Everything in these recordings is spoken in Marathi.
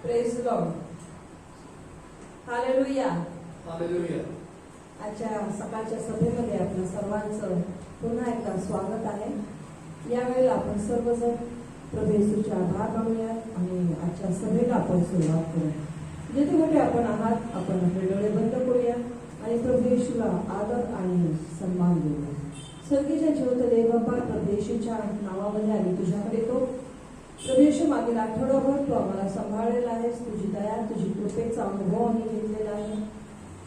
Praise Lord. हालेलुया. हालेलुया. आजच्या सकाळच्या सभेमध्ये आपल्या सर्वांचं पुन्हा एकदा स्वागत आहे. यावेळेला आपण सर्वजण प्रभू येशूचे आभार मानूया आणि आजच्या सभेला आपण सुरुवात करूया. जिथे कुठे आपण आहात आपण आपले डोळे बंद करूया आणि प्रभू येशूला आदर आणि सन्मान देऊया. स्वर्गीच्या जिवंत देव बाबा, प्रभू येशूच्या नावामध्ये आणि तुझ्याकडे तो प्रभू येशू मागील आठवडाभर तू आम्हाला सांभाळलेला आहेस. तुझी दया, तुझी कृपेचा अनुभव आम्ही घेतलेला आहे.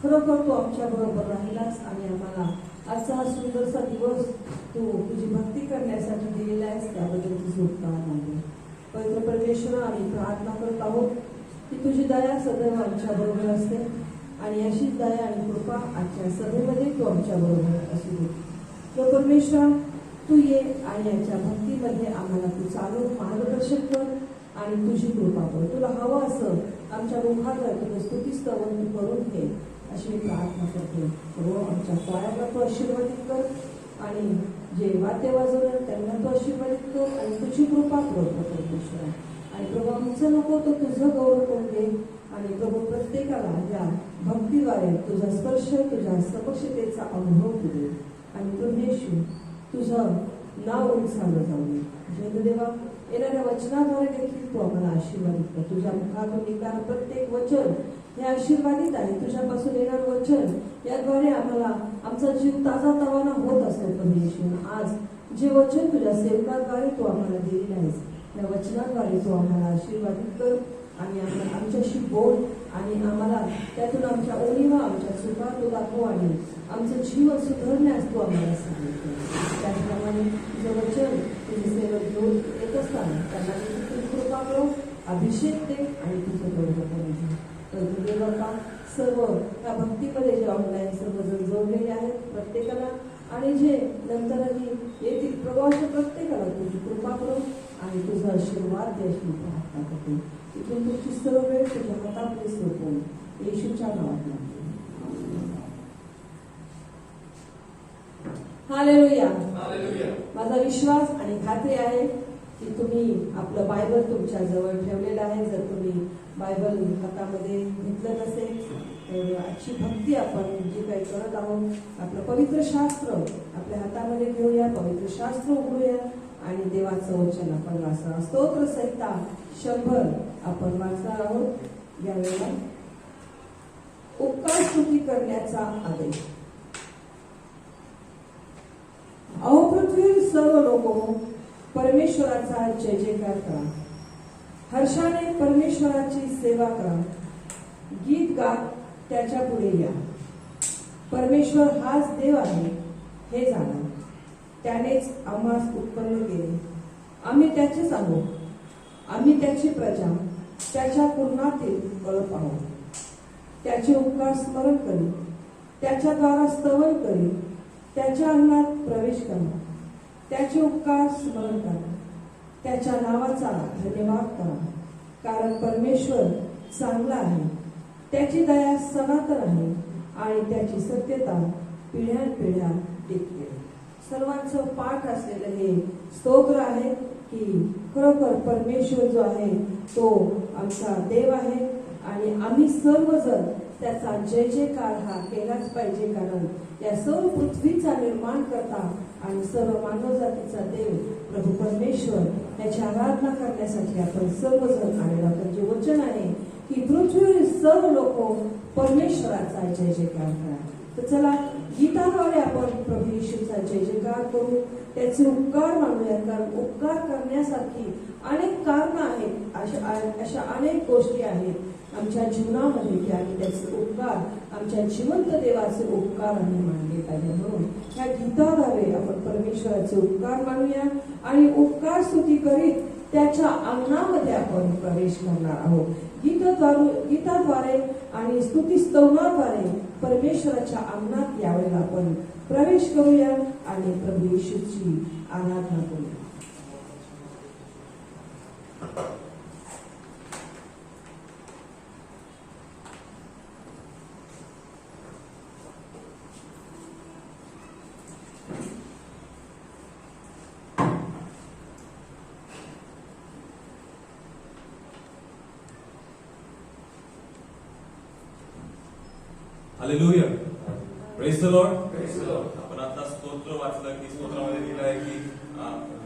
खरोखर तू आमच्या बरोबर राहिलास आणि आम्हाला आजचा हा सुंदरसा दिवस तू तुझी भक्ती करण्यासाठी दिलेला आहेस. त्याबद्दल तुझे उपकार मानले. पवित्र परमेश्वर, आम्ही प्रार्थना करत आहोत की तुझी दया सदैव आमच्या बरोबर असते आणि अशीच दया आणि कृपा आजच्या सभेमध्ये तू आमच्या बरोबर असू दे. तो परमेश्वर, तू ये आणि याच्या भक्तीमध्ये आम्हाला तू चालू मार्गदर्शन कर आणि तुझी कृपा कर. तुला हवं असं आमच्या मुखात तुझं स्तुतीस्तवन तू करून घे अशी मी प्रार्थना करते. हो, आमच्या पायाला तू आशीर्वादित कर आणि जे वाद्य वाजवणार त्यांना तू आशीर्वादित कर आणि तुझी कृपा कर परमेश्वर. आणि प्रभू आमचं नको तो तुझं गौरव करून दे आणि प्रभू प्रत्येकाला या भक्तीद्वारे तुझा स्पर्श, तुझ्या समक्षतेचा अनुभव तू दे आणि परमेश्वर तुझं नाव उंचावलं जाऊ दे. जय देवा, येणाऱ्या वचनाद्वारे देखील तू आम्हाला आशीर्वादित कर. तुझ्या मुखातून निघणारं प्रत्येक वचन हे आशीर्वादित आहे. तुझ्यापासून येणारं वचन याद्वारे आम्हाला आमचा जीव ताजा तवाना होत असेल. परमेश्वर, आज जे वचन तुझ्या सेवकाद्वारे तू आम्हाला दिलेलं आहेस त्या वचनाद्वारे तू आम्हाला आशीर्वादित कर आणि आमच्याशी बोल आणि आम्हाला त्यातून आमच्या ओळीवा, आमच्या चुका तू दाखव आणि आमचं जीवन सुधारण्यास तू आम्हाला सांगितलं. त्याचप्रमाणे तुझं वचन तुझे सेवक घेऊन येत असताना त्यांना तुझी कृपा करो, अभिषेक दे आणि तुझं गौरव करू. तर तुझे बाबा सर्व त्या भक्तीमध्ये जे ऑनलाईन सर्वजण जोडलेले आहेत प्रत्येकाला आणि जे नंतरही येतील प्रवास प्रत्येकाला तुझी कृपा करो आणि तुझा आशीर्वाद दे अशी प्रार्थना करते. इथून तुमची सर्व वेळ तुझ्या हातामध्ये सोपवून येशूच्या नावात मागते. हालेलुया. हालेलुया. माझा विश्वास आणि खात्री आहे की तुम्ही आपलं बायबल तुमच्या जवळ ठेवलेलं आहे. जर तुम्ही बायबल हातामध्ये घेतलं नसेल तर आजची भक्ती आपण जी काही करत आहोत आपलं पवित्र शास्त्र आपल्या हातामध्ये घेऊया, पवित्र शास्त्र उघडूया आणि देवाचं वचन आपण वाचणार. स्तोत्र संहिता 100 आपण वाचणार आहोत. यावेळेला उपकार स्तुती करण्याचा आदेश. अहो पृथ्वीवर सर्व लोक परमेश्वराचा जय जयकार करा. हर्षाने परमेश्वराची सेवा करा. गीत गात त्याच्या पुढे या. परमेश्वर हाच देव आहे हे जाणा. त्यानेच आम्हास उत्पन्न केले. आम्ही त्याचेच आहोत. आम्ही त्याची प्रजा, त्याच्या कुर्णातील कळप आहोत. त्याचे उपकार स्मरण करी, त्याच्या द्वारा स्तवन करी, त्याच्या अंगणात प्रवेश करा. त्याचे उपकार स्मरण करा, त्याच्या नावाचा धन्यवाद करा. कारण परमेश्वर चांगला आहे, त्याची दया सनातन आहे आणि त्याची सत्यता पिढ्यानपिढ्या टिकते. सर्वांचं पाठ असलेलं हे स्तोत्र आहे की खरोखर परमेश्वर जो आहे तो आमचा देव आहे आणि आम्ही सर्वजण त्याचा जय जयकार हा केलाच पाहिजे. कारण या सर्व पृथ्वीचा निर्माण करता आणि सर्व मानवजातीचा देव प्रभू परमेश्वर याची आराधना करण्यासाठी आपण सर्वजण आलेलो आहोत. जे वचन आहे की पृथ्वीवरील सर्व लोक परमेश्वराचा जय जयकार करा. तर चला गीताद्वारे आपण प्रभू येशूचा जय जयकार करू, त्याचे उपकार मानूया. कारण उपकार करण्यासारखी अनेक कारणं आहेत, अशा अनेक गोष्टी आहेत आमच्या जीवनामध्ये की आम्ही त्याचे उपकार आमच्या जिवंत देवाचे उपकार आम्ही मानले पाहिजे. म्हणून ह्या गीताद्वारे आपण परमेश्वराचे उपकार मानूया आणि उपकार स्तुती करीत त्याच्या अंगणामध्ये आपण प्रवेश करणार आहोत. गीताद्वारे आणि स्तुतीस्तवनाद्वारे परमेश्वराच्या अंगणात यावेळेला आपण प्रवेश करूया आणि प्रभू येशूची आराधना करूया. Hallelujah. Praise the Lord. Praise the Lord. आपण आता स्तोत्र वाचलं की स्तोत्रामध्ये लिहिलं आहे की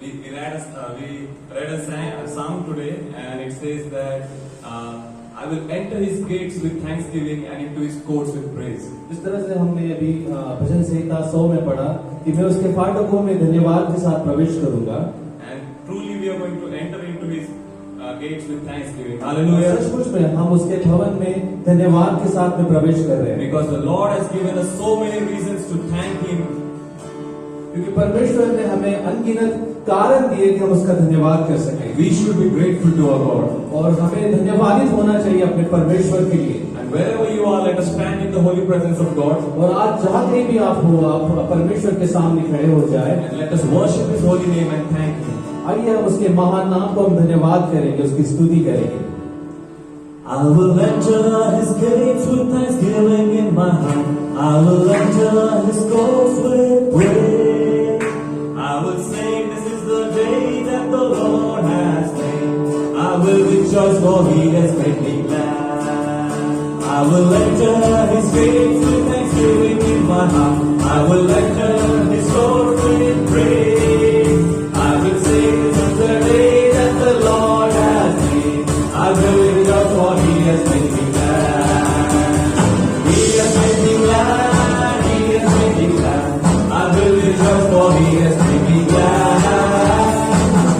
we read a psalm today and it says that I will enter his gates with thanksgiving and into his courts with praise. इस तरह से हमने अभी भजन संहिता 100 में पढ़ा कि मैं उसके फाटकों में धन्यवाद के साथ प्रवेश करूंगा And truly we are going to enter into his gates with thanksgiving. Hallelujah. सचमुच में हम उसके भवन में धन्यवाद के साथ में प्रवेश कर रहे हैं Because the Lord has given us so many reasons to thank him. क्योंकि परमेश्वर ने हमें अनगिनत कारण दिए कि हम उसका धन्यवाद कर सकें We should be grateful to our God. और हमें धन्यवादित होना चाहिए अपने परमेश्वर के लिए And wherever you are, let us stand in the holy presence of God और आज जहाँ कहीं भी आप हो आप परमेश्वर के सामने खड़े हो जाए and let us worship his holy name and thank him. आइए हम उसके महान नाम को हम धन्यवाद करेंगे उसकी स्तुति करेंगे I will enter his gates with thanksgiving in my heart. I will enter his courts with praise. I will sing, this is the day that the Lord has made. I will rejoice for he has made me glad. I will enter his gates with thanksgiving in my heart. I will enter his courts with praise. I will sing, this is the day that the Lord has made. I will rejoice for he has made me glad. He has made me glad. He has made me glad. I will rejoice for he has made me glad.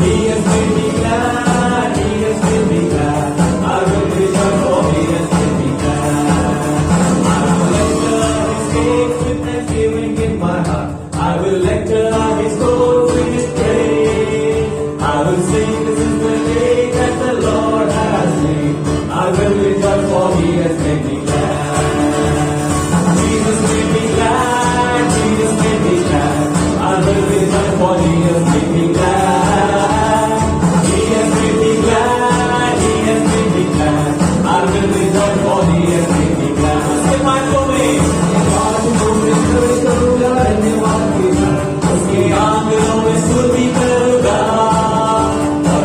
He has made me glad. He has made me glad. I will rejoice for he has made me glad. I will enter his gates with thanksgiving in my heart. I will enter his courts with his praise. I will sing, this is the day that the Lord has made. I will rejoice for he has made me glad. Jesus made me glad. Jesus made me glad. I will rejoice for he has made me glad. He has made me glad. He has made me glad. I will rejoice for he has made me glad. Say my name. धन्यवाद के साथ उसके आंगनों में स्तुति करूंगा और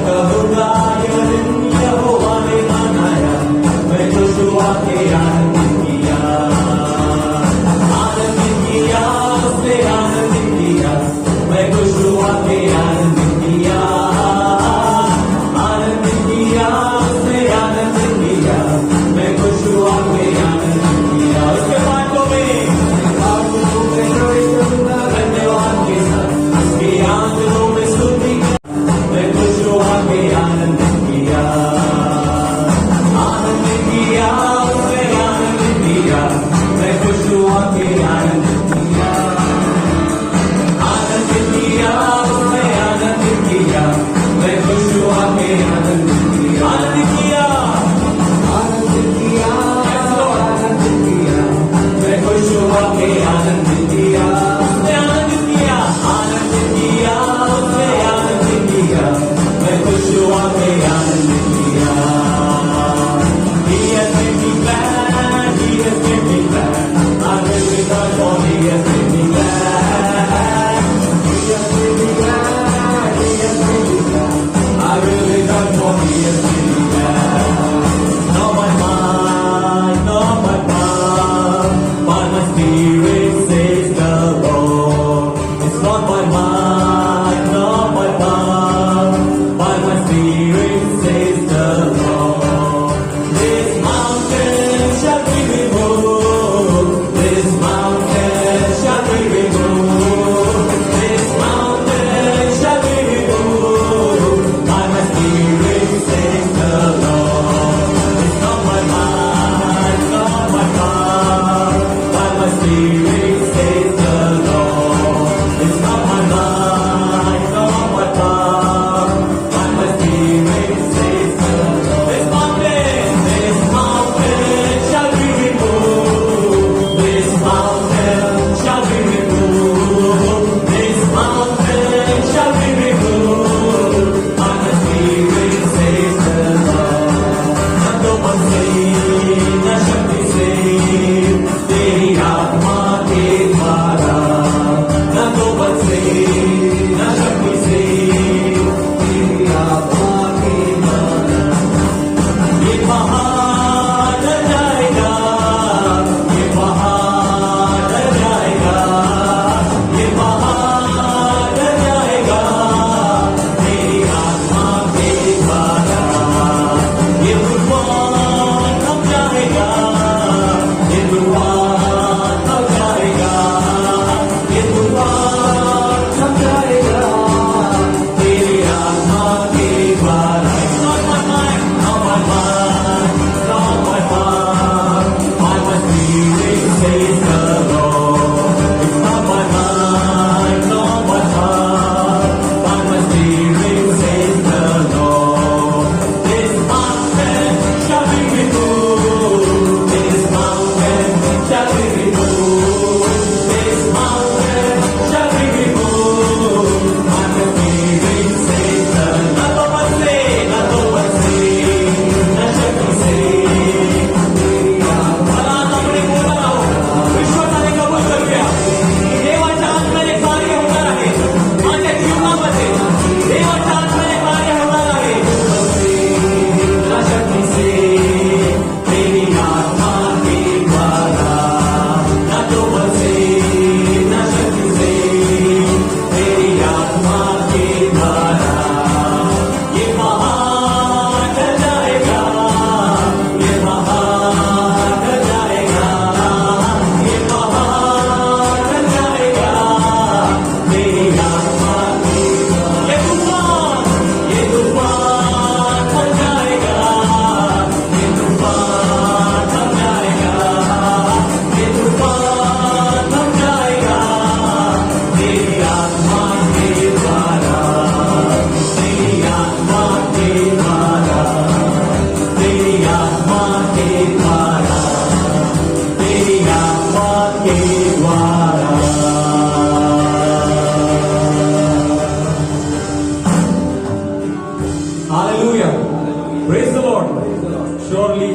surely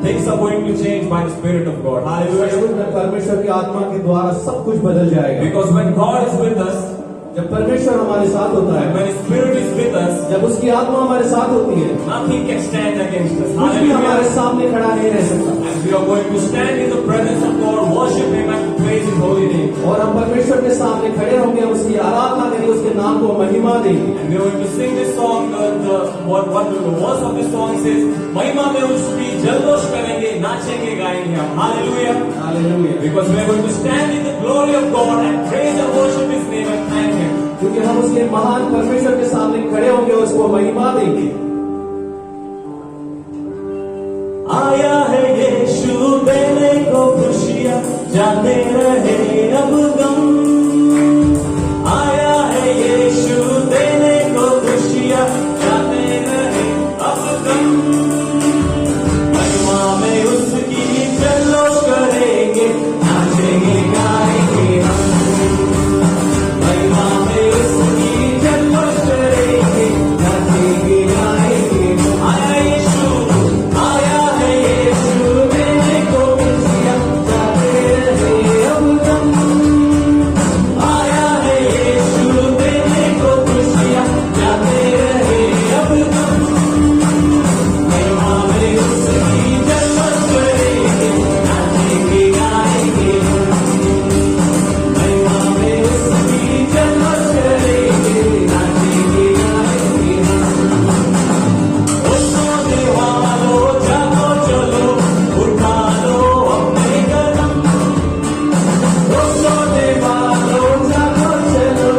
things are going to change by the Spirit of God. Hallelujah. सचमुच में परमेश्वर की आत्मा के द्वारा सब कुछ बदल जाएगा। Because when God is with us, जब परमेश्वर हमारे साथ होता and है, when His Spirit is with us, जब उसकी आत्मा हमारे साथ होती है, nothing can stand against us. कुछ भी हमारे Hallelujah. सामने खड़ा नहीं रह सकता। And we are going to stand in the presence of God, worship Him and praise His holy name. और हम परमेश्वर के सामने खड़े होंगे, उसकी आराधना करेंगे, उसके नाम को महिमा देंगे। And we are going to sing this song. The verse of this song says, महिमा में उसकी जल्लोष करेंगे, नाचेंगे, गाएंगे हम. Hallelujah. Hallelujah. Because we are going to stand in the glory of God and praise and worship His name and thank Him. क्योंकि हम उसके महान परमेश्वर के सामने खड़े होंगे, उसको महिमा देंगे। आया है यीशु देने को खुशियाँ, जाते रहे अब गम। आया है यीशु देने को खुशियाँ, जाते रहे अब गम। महिमा में उसकी जल्लोष करेंगे, नाचेंगे गाएंगे हम। महिमा में उसकी जल्लोष करेंगे, नाचेंगे गाएंगे हम। आया यीशु, आया है यीशु देने को खुशियाँ, जाते रहे अब गम। आया है यीशु देने को खुशियाँ, जाते रहे अब गम। महिमा में उसकी जल्लोष करेंगे, नाचेंगे गाएंगे हम। महिमा में उसकी जल्लोष करेंगे, नाचेंगे गाएंगे हम। ओ सोने वालों जागो चलो, उठा लो अपने कदम। ओ सोने वालों जागो चलो,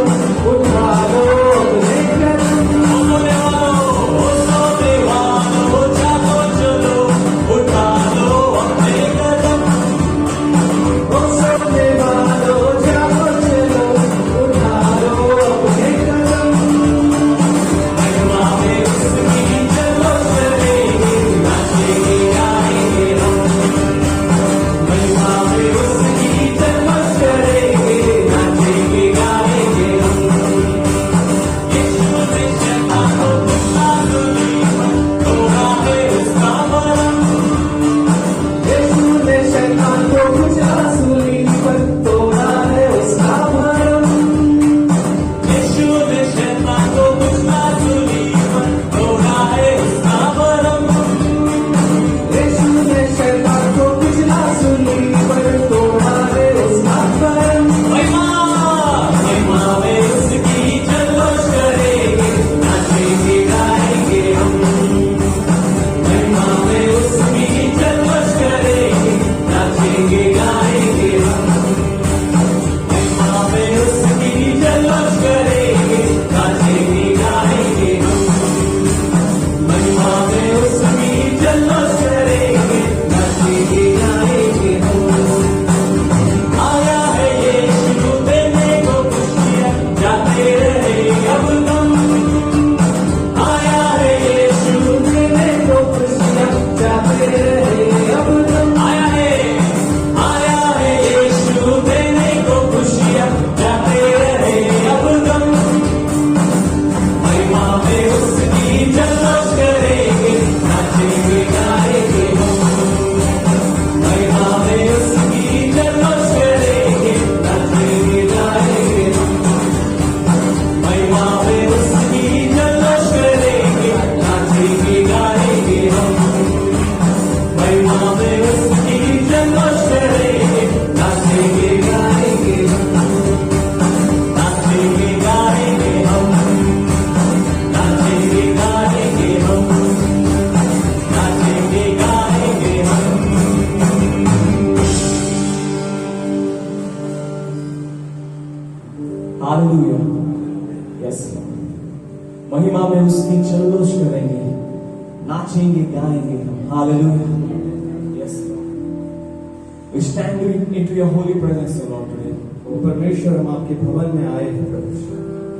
उठा लो अपने कदम। ओ सोने वालों जागो चलो, उठा लो अपने कदम। ओ सोने वालों जागो चलो, उठा लो अपने कदम। महिमा में उसकी जल्लोष करेंगे, नाचेंगे गाएंगे हम। महिमा में उसकी जल्लोष करेंगे, नाचेंगे गाएंगे हम। यीशु ने शैतान को दुश्मन सूली पर तोड़ा है उसका मरम। यीशु ने शैतान को कुचला सूली पर तोड़ा है उसका मरम। यीशु ने शैतान को कुचला सूली पर तोड़ा है उसका मरम। यीशु ने शैतान को कुचला सूली पर तोड़ा है उसका मरम। महिमा में उसकी जल्लोष करेंगे, नाचेंगे गाएंगे हम। महिमा में उसकी जल्लोष करेंगे, नाचेंगे गाएंगे हम। महिमा में उसकी जल्लोष करेंगे, नाचेंगे गाएंगे हम। महिमा में उसकी जल्लोष करेंगे, नाचेंगे गाएंगे हम। आया है यीशु देने को खुशियाँ, जाते रहे अब गम। आया है यीशु देने को खुशियाँ, जाते रहे अब गम। आया है यीशु देने को खुशियाँ, जाते रहे अब गम। महिमा में उसकी जल्लोष करेंगे, नाचेंगे गाएंगे हम। महिमा में उसकी जल्लोष करेंगे, नाचेंगे गाएंगे हम। महिमा में उसकी जल्लोष करेंगे, नाचेंगे गाएंगे हम। महिमा में उसकी जल्लोष करेंगे, नाचेंगे गाएंगे हम। नाचेंगे गाएंगे हम। नाचेंगे गाएंगे हम। नाचेंगे गाएंगे हम। हालेलुया। यस, महिमा में उसकी जल्लोष करेंगे, नाचेंगे गाएंगे हम। Hallelujah. Yes, we stand into your holy presence, O Lord, today. ओ परमेश्वर, हम आपके भवन में आए हैं प्रभु।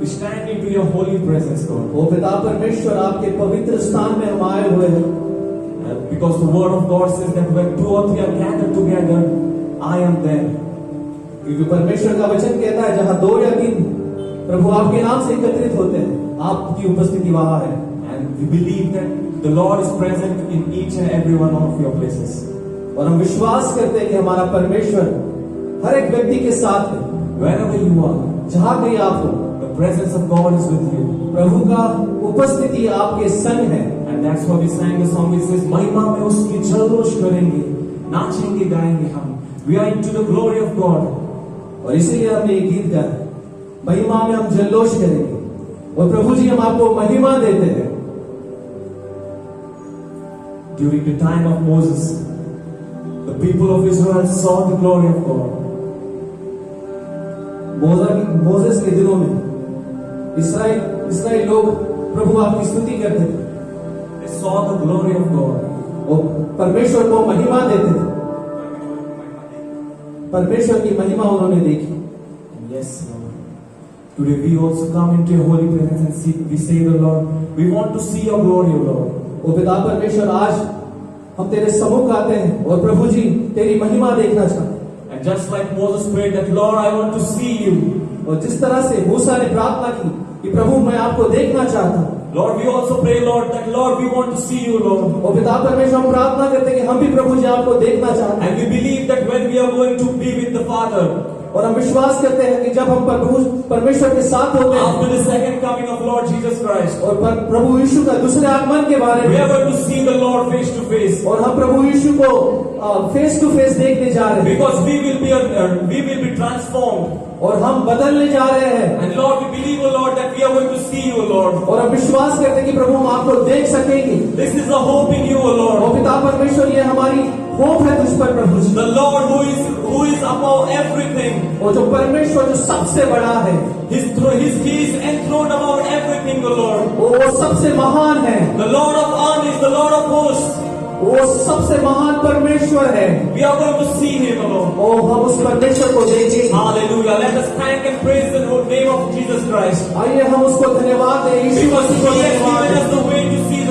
We stand into your holy presence, Lord. ओ पिता परमेश्वर, आपके पवित्र स्थान में हम आए हुए हैं, Because the word of God says that when two or three are gathered together, I am there. क्योंकि परमेश्वर का वचन कहता है, जहाँ 2 या 3 प्रभु आपके नाम से एकत्रित होते हैं, आपकी उपस्थिति वहां है। And And we believe that the Lord is present in each and every one of your places. और हम विश्वास करते हैं कि हमारा परमेश्वर हर एक व्यक्ति के साथ है। Wherever you are, जहां कहीं आप हो, the presence of God is with you. प्रभु का उपस्थिति आपके संग है। And that's why we sang the song which says, महिमा में उसकी जल्लोश करेंगे, नाचेंगे गाएंगे हम. We are into the glory of God. और इसीलिए हमने ये गीत गाया, महिमा में हम जल्लोष करेंगे। और प्रभु जी हम आपको महिमा देते हैं। During the time of Moses, the people of Israel saw the glory of God. Moses के दिनों में इस्राएल लोग प्रभु आपकी स्तुति करते थे। They saw the glory of God. और परमेश्वर को महिमा देते थे। परमेश्वर की महिमा उन्होंने देखी। And yes, Lord. Today we also come into your holy presence and see, we say the Lord, we want to see your glory, O Lord. ओ पिता परमेश्वर, आज हम तेरे सम्मुख आते हैं और प्रभु जी तेरी महिमा देखना चाहते हैं। And just like Moses prayed that, Lord, I want to see you. और जिस तरह से मूसा ने प्रार्थना की कि प्रभु मैं आपको देखना चाहता हूँ, Lord, we also pray, Lord, that Lord, we want to see you, Lord. और पिता परमेश्वर हम प्रार्थना करते हैं कि हम भी प्रभु जी आपको देखना चाहते हैं। And we believe that when we are going to be with the Father, और हम विश्वास करते हैं कि जब हम परमेश्वर के साथ होते हैं after the second coming of Lord Jesus Christ, और प्रभु यीशु का दूसरे आगमन के बारे we में, are going to see the Lord face to face. और हम प्रभु यीशु को फेस टू फेस देखने जा रहे हैं Because we will be transformed. और हम बदलने जा रहे हैं। And Lord, we believe, O Lord, that we are going to see you, Lord. और हम विश्वास करते हैं कि प्रभु हम आपको देख सकेंगे। This is the hope in you, O Lord. और पिता परमेश्वर ये हमारी होप है तुझ पर प्रभु जी। The Lord who is above everything. और जो परमेश्वर जो सबसे बड़ा है, He is enthroned above everything, O Lord. वो सबसे महान है, The Lord of armies, the Lord of hosts. वो सबसे महान परमेश्वर है। We are going to see him, O Lord. और हम उस परमेश्वर को देखेंगे। Hallelujah. Let us thank and praise the name of Jesus Christ. आइए हम उसको धन्यवाद दें, यीशु Because मसीह he को has धन्यवाद given दें। us the way to see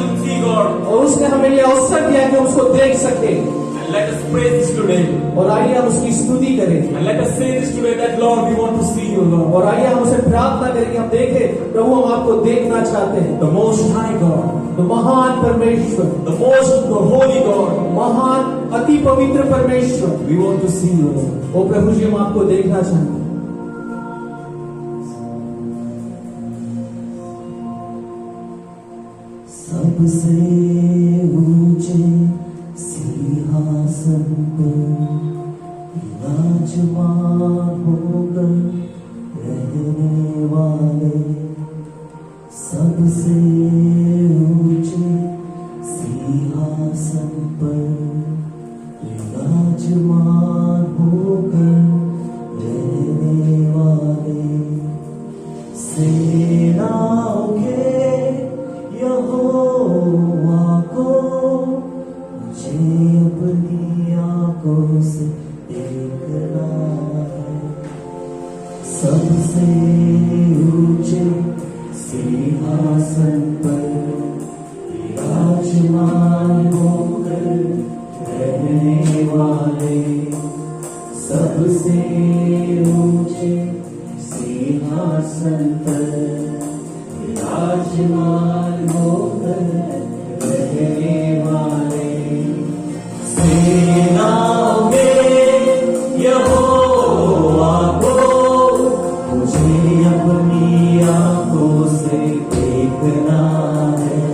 God. और उसने हमें ये अवसर दिया कि हम उसको देख सके। And let us praise this today. और आइए हम उसकी स्तुति करें। And let us say this today that Lord, we want to see you, Lord. और आइए हम उसे प्रार्थना करें कि हम देखें, प्रभु हम आपको देखना चाहते हैं। The most high God. तो महान परमेश्वर, The most holy God. महान अति पवित्र परमेश्वर, We want to see you, Lord. ओ प्रभु जी हम आपको देखना चाहते हैं। सबसे ऊंचे सिंहासन पर विराजमान होकर रहने वाले, सबसे ऊंचे सिंहासन पर विराजमान होकर रहने वाले, सेनाओं के यहोवा को मुझे अपनी आंखों से देखना है। सबसे ऊंचे सिंहासन पर विराजमान होकर रहने वाले, सबसे ऊंचे सिंहासन पर विराजमान होकर रहने वाले, सेनाओं में यहोवा को मुझे अपनी आंखों से देखना है।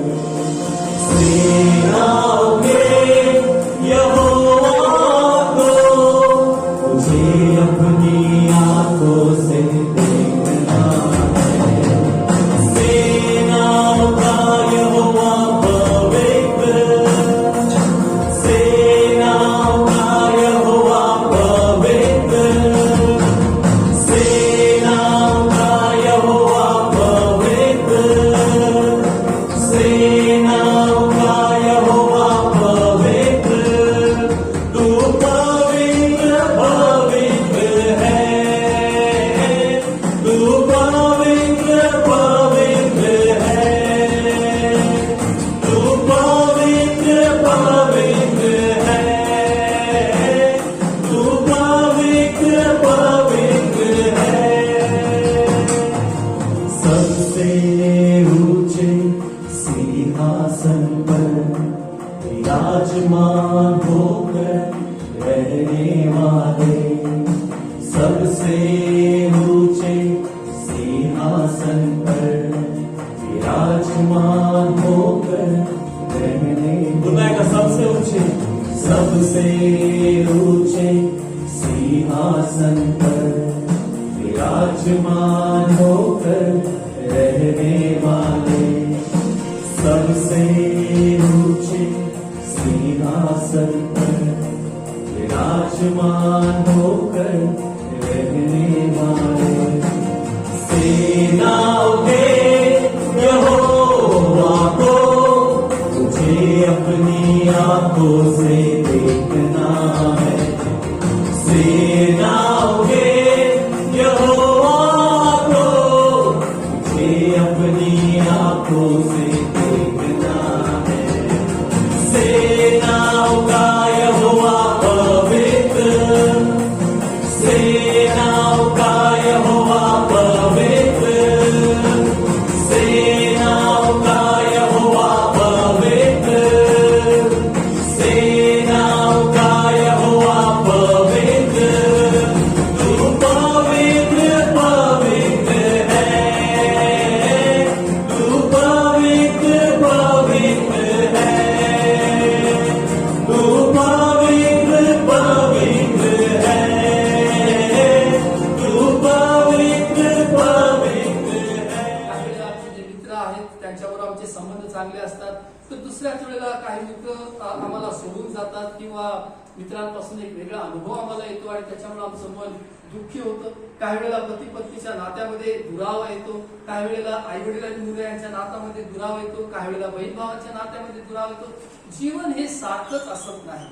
विराजमान होकर रहने वाले, सबसे ऊंचे सिंहासन पर विराजमान होकर रहने, बुलाएगा सबसे ऊंचे, सबसे ऊंचे सिंहासन पर विराजमान होकर रहने वाले, सबसे ऊंचे सिंहासन पर विराजमान होकर रहने वाले, सेनाओं के यहोवा को तुझे अपनी आंखों से देखना है, सेनाओं के यहोवा को तुझे अपनी आंखों से देखना है, सेनाओं का यहोवा पवित्र, सेनाओं का यहोवा पवित्र, सेनाओं का यहोवा पवित्र, सेनाओं का यहोवा पवित्र, तू पवित्र पवित्र है, तू पवित्र पवित्र है, तू पवित्र पवित्र है, तू पवित्र पवित्र है. काही वेळेला आमचे जे मित्र आहेत त्यांच्याबरोबर आमचे संबंध चांगले असतात, तर दुसऱ्याच वेळेला काही मित्र आम्हाला सोडून जातात किंवा मित्रांपासून एक वेगळा अनुभव आम्हाला येतो आणि त्याच्यामुळे आमचं मन दुःखी होतं. काही वेळेला पती पत्नीच्या नात्यामध्ये दुरावा येतो, काही वेळेला आई वडील आणि मुलं यांच्या नात्यामध्ये दुरावा येतो, काही वेळेला बहीण भावाच्या नात्यामध्ये दुरावा येतो. जीवन हे सारखंच असत नाही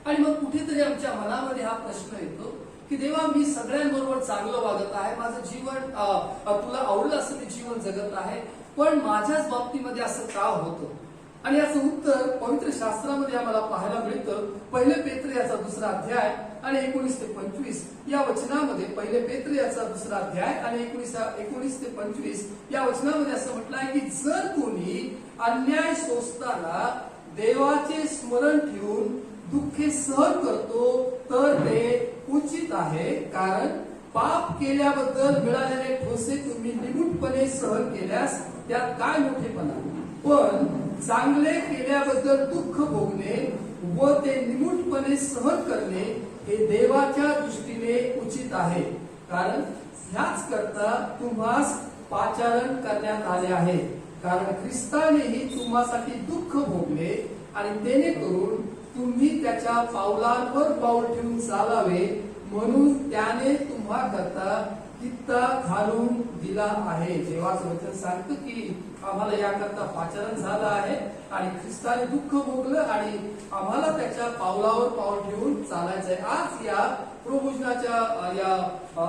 आणि मग कुठेतरी आमच्या मनामध्ये हा प्रश्न येतो की देवा, मी सगळ्यांबरोबर चांगलं वागत आहे, माझं जीवन तुला आवडलं असं मी जीवन जगत आहे, पण माझ्याच बाबतीमध्ये असं का होतं? आणि याचं उत्तर पवित्र शास्त्रामध्ये आम्हाला पाहायला मिळतं. पहिले पेत्र याचा 2रा अध्याय आणि 19 ते 25 या वचनामध्ये, पहिले पेत्र याचा 2रा अध्याय आणि 19 ते 25 या वचनामध्ये असं म्हटलं आहे की जर कोणी अन्याय सोसताना देवाचे स्मरण ठेवून दुःखे सहन करतो तर ते उचित आहे, कारण पाप केल्याबद्दल मिळालेले ठोसे तुम्ही निमूटपणे सहन केल्यास त्यात काय मोठेपणा, पण चांगले केल्याबद्दल दुःख भोगणे व ते निमूटपणे सहन करणे हे देवाच्या दृष्टीने उचित आहे, कारण ह्याच करता तुम्हास पाचारण करण्यात आले आहे, कारण ख्रिस्तानेही तुम्हासाठी दुःख भोगले आणि तेने करून तुम्ही त्याच्या पावलांवर पाऊल ठेवून चालावे, म्हणून त्याने तुम्हा करता कित्ता घालून दिला आहे. देवाचं वचन सांगतं की आम्हाला याकरता पाचारण झालं आहे आणि ख्रिस्ताने दुःख भोगलं आणि आम्हाला त्याच्या पावलावर पाऊल ठेवून चालायचंय. आज या प्रभुजनाच्या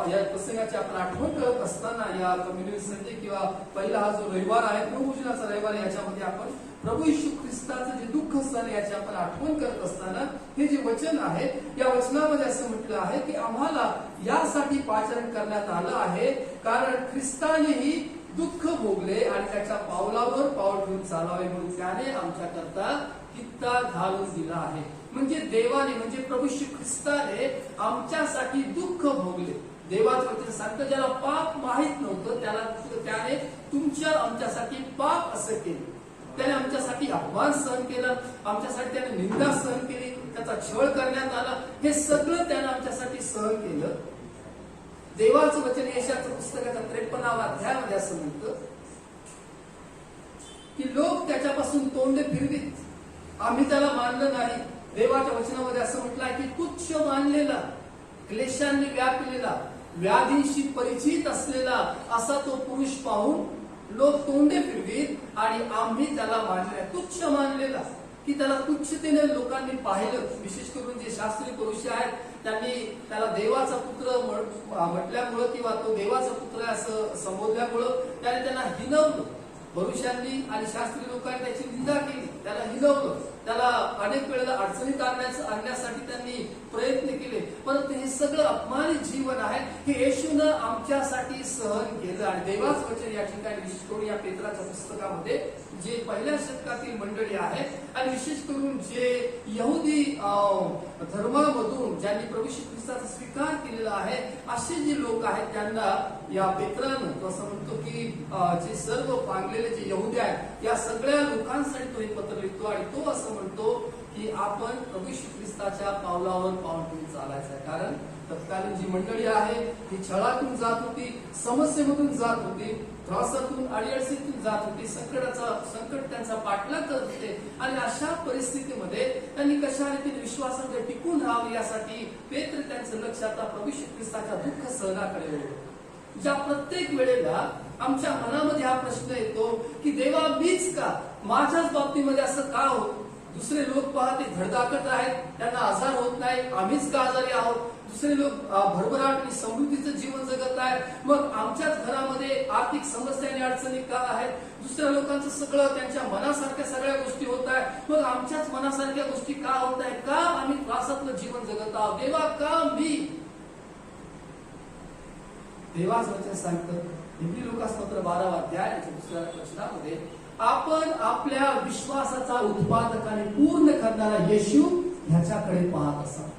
या प्रसंगाची आपण आठवण करत असताना, या कम्युनिटी संडे किंवा पहिला हा जो रविवार आहे प्रभुजनाचा रविवार, याच्यामध्ये आपण प्रभू येशू ख्रिस्ताचं जे दुःख सण याची आपण आठवण करत असताना हे जे वचन आहे, या वचनामध्ये असं म्हटलं आहे की आम्हाला यासाठी पाचारण करण्यात आलं आहे, कारण ख्रिस्तानेही दुःख भोगले आणि त्याच्या पावलावर पाऊल ठेवून चालावे, म्हणून त्याने आमच्या करता कित्ता घालून दिला आहे. म्हणजे देवाने, म्हणजे प्रभू श्री ख्रिस्ताने आमच्यासाठी दुःख भोगले. देवाचं वचन सांगतं ज्याला पाप माहित नव्हतं त्याने आमच्यासाठी पाप असं केलं, त्याने आमच्यासाठी अपमान सहन केलं, आमच्यासाठी त्याने निंदा सहन केली, त्याचा छळ करण्यात आला, हे सगळं त्याने आमच्यासाठी सहन केलं. देवाचं वचन यशाच्या पुस्तकाच्या 53व्या अध्यायामध्ये असं म्हणतं की लोक त्याच्यापासून तोंडे फिरवीत, आम्ही त्याला मानलं नाही. देवाच्या वचनामध्ये असं म्हटलंय की तुच्छ मानलेला, क्लेशांनी व्यापलेला, व्याधींशी परिचित असलेला असा तो पुरुष पाहून लोक तोंडे फिरवीत आणि आम्ही त्याला मानले. तुच्छ मानलेला, की त्याला तुच्छतेने लोकांनी पाहिलं. विशेष करून जे शास्त्रीय पुरुष आहेत त्यांनी त्याला देवाचा पुत्र म्हटल्यामुळं किंवा तो देवाचा पुत्र असं संबोधल्यामुळं त्याने त्यांना हिनवलं. पुरुषांनी आणि शास्त्रीय लोकांनी त्याची निंदा केली, त्याला हिनवलं, त्याला अनेक वेळेला अडचणीत आणण्यासाठी त्यांनी प्रयत्न केले, परंतु हे सगळं अपमानित जीवन आहे हे येशूनं आमच्यासाठी सहन केलं. आणि देवाचं वचन या ठिकाणी विशेष करून या पेत्राच्या पुस्तकामध्ये जे पहिल्या शतकातील मंडळी आहे आणि विशेष करून जे यहुदी धर्मामधून ज्यांनी प्रभू येशू ख्रिस्ताचा स्वीकार केलेला आहे असे जे लोक आहेत त्यांना या पेत्रानं तो असं म्हणतो की जे सर्व पांगलेले जे यहुदी आहेत या सगळ्या लोकांसाठी तो हे पत्र लिहितो आणि तो असं म्हणतो की आपण प्रभू येशू ख्रिस्ताच्या पावलावर पाऊल ठेवून चालायचं आहे. कारण तत्कालीन जी मंडळी आहे ती छळातून जात होती, समस्येमधून जात होती, त्रासातून अडीअडचणीतून जात होती, संकट त्यांचा पाठलाग करत होते. आणि अशा परिस्थितीमध्ये त्यांनी कशा रीतीने विश्वासामध्ये टिकून राहावं यासाठी पेत्र त्यांचं लक्ष आता प्रभू येशू ख्रिस्ताच्या दुःख सहनाकडे वळवलं. ज्या प्रत्येक वेळेला आमच्या मनामध्ये हा प्रश्न येतो की देवा मीच का, माझ्याच बाबतीमध्ये असं का होत, दुसरे लोक पाहते धडधाकट आहेत, त्यांना आजार होत नाही, आम्हीच का आजारी आहोत, दुसरे लोक भरभराट आणि समृद्धीचं जीवन जगत आहेत, मग आमच्याच घरामध्ये आर्थिक समस्या आणि अडचणी का आहेत, दुसऱ्या लोकांचं सगळं त्यांच्या मनासारख्या सगळ्या गोष्टी होत आहेत, मग आमच्याच मनासारख्या गोष्टी का होत आहेत, का आम्ही त्रासातलं जीवन जगत आहोत, देवा का मी. देवाच वचन सांगतं इब्री लूकासपत्र 12 अध्याय याच्या दुसऱ्या वचनामध्ये आपण आपल्या विश्वासाचा उत्पादक आणि पूर्ण करणारा येशू ह्याच्याकडे पाहत असा.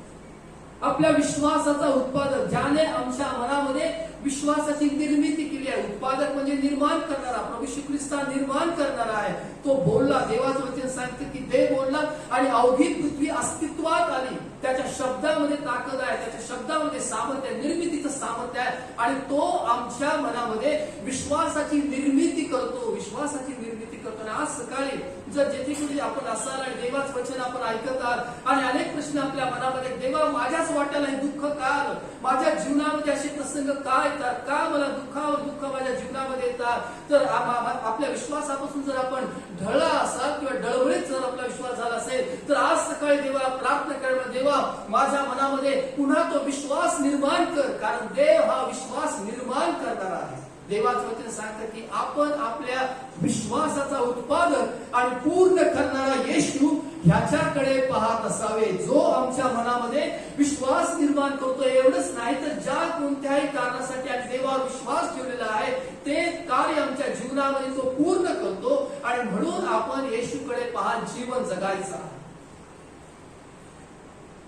आपल्या विश्वासाचा उत्पादक ज्याने आमच्या मनामध्ये विश्वासाची निर्मिती केली आहे. उत्पादक म्हणजे निर्माण करणारा, प्रभू येशू ख्रिस्त निर्माण करणारा आहे. तो बोलला, देवाचं वचन सांगतं की देव बोलला आणि अवघी पृथ्वी अस्तित्वात आली. त्याच्या शब्दामध्ये ताकद आहे, त्याच्या शब्दामध्ये सामर्थ्य, निर्मितीचं सामर्थ्य आहे आणि तो आमच्या मनामध्ये विश्वासाची निर्मिती करतो, विश्वासाची निर्मिती करतो. आणि आज सकाळी जर जेथे कुठे आपण असाल आणि देवाचं वचन आपण ऐकत आहात आणि अनेक प्रश्न आपल्या मनामध्ये, देवा माझ्याच वाट्याला हे दुःख का आलं, माझ्या जीवनामध्ये असे प्रसंग का येतात, का मला दुःखावर दुःख माझ्या जीवनामध्ये येतात, तर आपल्या विश्वासापासून जर आपण ढळला असाल किंवा डळवळीत जर आपला विश्वास झाला असेल तर आज सकाळी देवा प्रार्थना करणं, देवा माझ्या मनामध्ये पुन्हा तो विश्वास निर्माण कर, कारण देव हा विश्वास निर्माण करणारा आहे. देवाचं वचन सांगतं की आपण आपल्या विश्वासाचा उत्पादक आणि पूर्ण करणारा येशू ह्याच्याकडे पाहत असावे, जो आमच्या मनामध्ये विश्वास निर्माण करतो. एवढंच नाही तर ज्या कोणत्याही कारणासाठी आणि देवावर विश्वास ठेवलेला आहे ते कार्य आमच्या जीवनामध्ये तो पूर्ण करतो आणि म्हणून आपण येशूकडे पाहत जीवन जगायचं.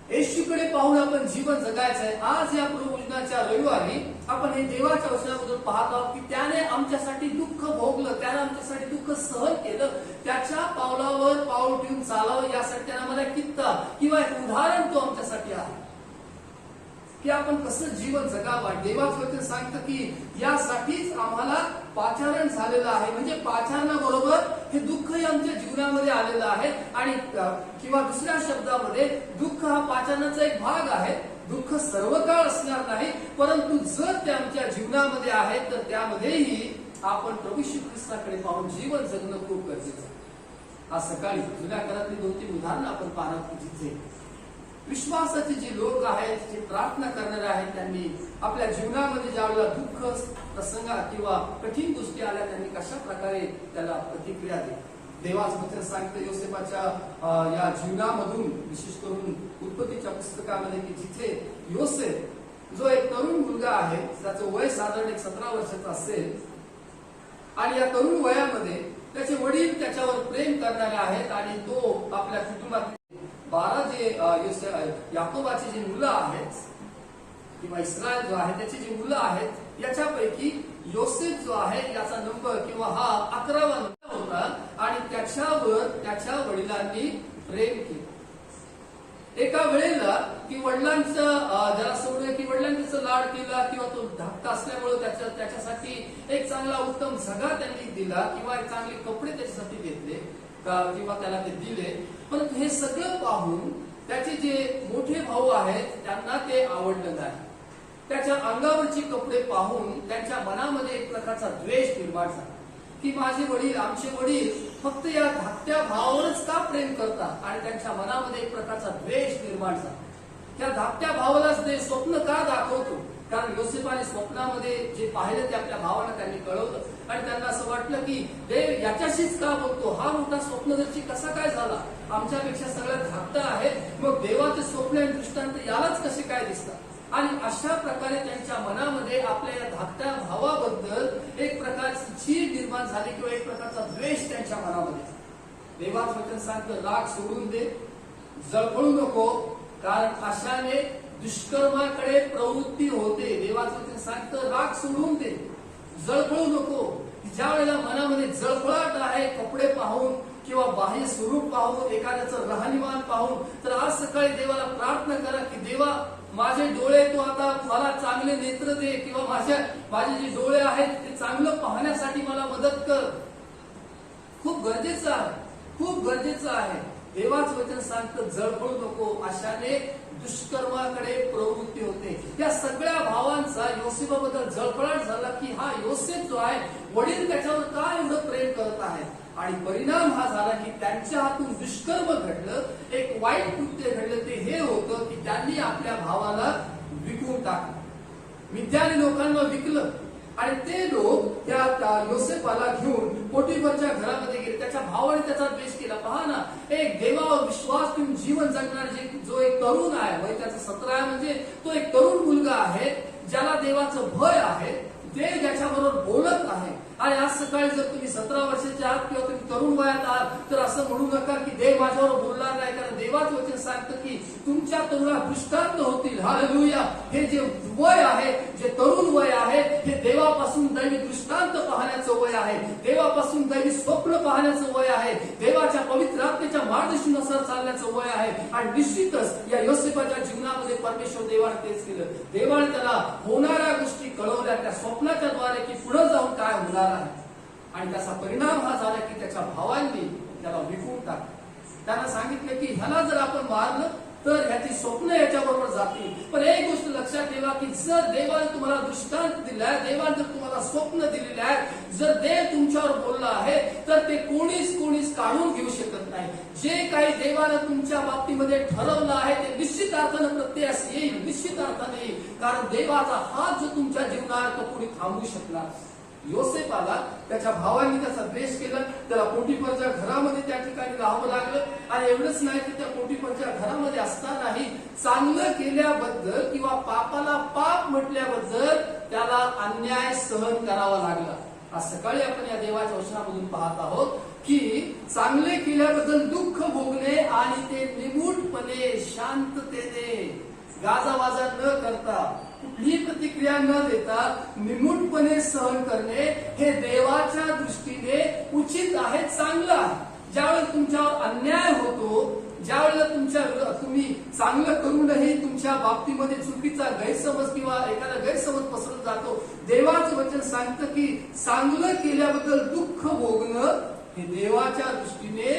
येशूकडे पाहून आपण जीवन जगायचं आहे. आज या प्रभुजनाच्या रविवारी आपण हे देवाच्या वचनामधून पाहत आहोत की त्याने आमच्यासाठी दुःख भोगलं, त्याने आमच्यासाठी दुःख सहन केलं, त्याच्या पावलावर पाऊल ठेवून चालावं यासाठी त्याने मला कित्ता किंवा एक उदाहरण तो आमच्यासाठी आहे की आपण कसं जीवन जगावं. देवाचं वचन सांगतं की यासाठीच आम्हाला पाचारण झालेलं आहे, म्हणजे पाचारणाबरोबर हे दुःखही आमच्या जीवनामध्ये आलेलं आहे. आणि किंवा दुसऱ्या शब्दामध्ये दुःख हा पाचारणाचा एक भाग आहे. दुःख सर्व काळ असणार नाही, परंतु जर ते आमच्या जीवनामध्ये आहे तर त्यामध्येही आपण प्रभू येशू ख्रिस्ताकडे पाहून जीवन जगणं खूप गरजेचं आहे. आज सकाळी जुन्या काळातली 2-3 उदाहरणं आपण पाहणार जिथे विश्वासाचे जे लोक आहेत, जे प्रार्थना करणारे आहेत, त्यांनी आपल्या जीवनामध्ये ज्यावेळेला दुःख प्रसंग किंवा कठीण गोष्टी आल्या त्यांनी कशा प्रकारे त्याला प्रतिक्रिया दिली. देवाचं वचन सांगतं योसेफाच्या या जीवनामधून विशेष करून उत्पत्तीच्या पुस्तकामध्ये की जिथे योसेफ जो एक तरुण मुलगा आहे, त्याचं वय साधारण 17 वर्षाचं असेल आणि या तरुण वयामध्ये त्याचे वडील त्याच्यावर प्रेम करणारे आहेत आणि तो आपल्या कुटुंबात 12 जे याकोबाचे जे मुलं आहेत किंवा इस्रायल जो आहे त्याची जी मुलं आहेत याच्यापैकी योसेफ जो आहे याचा नंबर किंवा हा 11वा नंबर होता आणि त्याच्यावर त्याच्या वडिलांनी प्रेम केलं. एका वेळेला की वडिलांचं जरा सोडूया की वडिलांनी त्याचा लाड केला किंवा तो धाकटा असल्यामुळे त्याच्यासाठी एक चांगला उत्तम झगा त्यांनी दिला किंवा एक चांगले कपडे त्याच्यासाठी घेतले किंवा त्याला ते दिले. परंतु हे सगळं पाहून त्याचे जे मोठे भाऊ आहेत त्यांना ते आवडलं नाही. त्याच्या अंगावरचे कपडे पाहून त्यांच्या मनामध्ये एक प्रकारचा द्वेष निर्माण झाला की माझे वडील, आमचे वडील फक्त या धाकट्या भावावरच का प्रेम करतात आणि त्यांच्या मनामध्ये एक प्रकारचा द्वेष निर्माण झाला. त्या धाकट्या भावालाच ते स्वप्न का दाखवतो, कारण योसेफाने स्वप्नामध्ये जे पाहिलं ते आपल्या भावाला त्यांनी कळवलं आणि त्यांना असं वाटलं की देव याच्याशीच का बोलतो, हा मोठा स्वप्नदर्शी कसा काय झाला, आमच्यापेक्षा सगळ्यात धाकटा आहे, मग देवाचे स्वप्न आणि दृष्टांत यालाच कसे काय दिसतात. आणि अशा प्रकारे त्यांच्या मनामध्ये आपल्या या धाकट्या भावाबद्दल एक प्रकारची चीड निर्माण झाली किंवा एक प्रकारचा द्वेष त्यांच्या मनामध्ये. देवाचं वचन सांगतं, राग सोडून दे, जळफळू नको, कारण अशाने दुष्कर्माकडे प्रवृत्ती होते. देवाचं वचन सांगतं, राग सोडून दे, जळफळू नको. ज्या वेळेला मनामध्ये जळफळाट आहे, कपडे पाहून किंवा बाह्य स्वरूप पाहून, एखाद्याचं राहणीमान पाहून, तर आज सकाळी देवाला प्रार्थना करा की देवा, माझे डोळे तू आता मला चांगले नेत्र दे, किंवा माझे जे डोळे आहेत ते चांगलं पाहण्यासाठी मला मदत कर. खूप गरजेचं आहे, खूप गरजेचं आहे. देवाचं वचन सांगतं, जळफळू नको, अशाने दुष्कर्माकडे प्रवृत्ती होते. या सगळ्या भावांचा योसेफाबद्दल जळफळाट झाला की हा योसेफ जो आहे, वडील त्याच्यावर काय एवढं प्रेम करत आहेत. आणि परिणाम हा झाला की त्यांच्या हातून दुष्कर्म घडलं, एक वाईट कृत्य घडलं. ते हे होतं की त्यांनी आपल्या भावाला विकून टाकलं, मिद्यानी लोकांना विकलं. आणि ते लोक त्या योसेफाला घेऊन पोटिफरच्या घरामध्ये गेले. त्याच्या भावाने त्याचा द्वेष केला. पहा ना, एक देवावर विश्वास ठेवून जीवन जगणारे जो एक तरुण आहे, वय त्याचं 17 आहे, म्हणजे तो एक तरुण मुलगा आहे ज्याला देवाचं भय आहे, देव ज्याच्याबरोबर बोलत आहे. आणि आज सकाळी जर तुम्ही 17 वर्षाचे आहात किंवा तुम्ही तरुण वयात आहात, तर असं म्हणू नका की देव माझ्यावर बोलणार नाही, कारण देवाचं वचन सांगतं की तुमच्या तरुणात दृष्टांत होतील. हालेलुया. हे जे वय आहे, जे तरुण वय आहे, हे देवापासून दैवी दृष्टांत पाहण्याचं वय आहे, देवापासून दैवी स्वप्न पाहण्याचं वय आहे, देवाच्या पवित्र आत्म्याच्या मार्गदर्शनानुसार चालण्याचं वय आहे. आणि निश्चितच या योसेफाच्या जीवनामध्ये परमेश्वर देवाने तेच केलं. देवाने त्याला होणाऱ्या गोष्टी कळवल्या त्या स्वप्नाच्या द्वारे की पुढे जाऊन काय होणार आहे. आणि त्याचा परिणाम हा झाला की त्याच्या भावांनी त्याला विकून टाकलं. त्यांना सांगितलं की ह्याला जर आपण मारलं तर ह्याची स्वप्न याच्याबरोबर जातील. पण एक गोष्ट लक्षात ठेवा की जर देवाने तुम्हाला दृष्टांत दिलाय, देवाने जर तुम्हाला स्वप्न दिलेले आहे, जर देव तुमच्यावर बोलला आहे, तर ते कोणीच काढून घेऊ शकत नाही. जे काही देवानं तुमच्या बाबतीमध्ये ठरवलं आहे ते निश्चित अर्थानं प्रत्ययास येईल, निश्चित अर्थाने येईल. कारण देवाचा हात जो तुमच्या जीवनात तो कोणी थांबवू शकणार. योसेफाला त्याच्या भावांनी त्याचा द्वेष केला, त्याला पोटिफरच्या घरामध्ये त्या ठिकाणी राहावं लागलं. आणि एवढंच नाही की त्या पोटिफरच्या घरामध्ये असतानाही चांगलं केल्याबद्दल किंवा पापाला पाप म्हटल्याबद्दल त्याला अन्याय सहन करावा लागला. आज सकाळी आपण या देवाच्या वचनामधून पाहत आहोत की चांगले केल्याबद्दल दुःख भोगणे आणि ते निमूटपणे शांततेने गाजावाजा न करता, कुठलीही प्रतिक्रिया न देता निमूटपणे सहन करणे हे देवाच्या दृष्टीने उचित आहे, चांगलं आहे. ज्यावेळेला तुमच्यावर अन्याय होतो, ज्यावेळेला तुम्ही चांगलं करूनही तुमच्या बाबतीमध्ये चुकीचा गैरसमज किंवा एखादा गैरसमज पसरत जातो, देवाचं वचन सांगतं की चांगलं केल्याबद्दल दुःख भोगणं हे देवाच्या दृष्टीने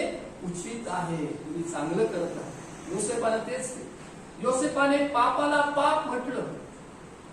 उचित आहे. तुम्ही चांगलं करत आहात. योसेफाने तेच केलं. योसेफाने पापाला पाप म्हटलं.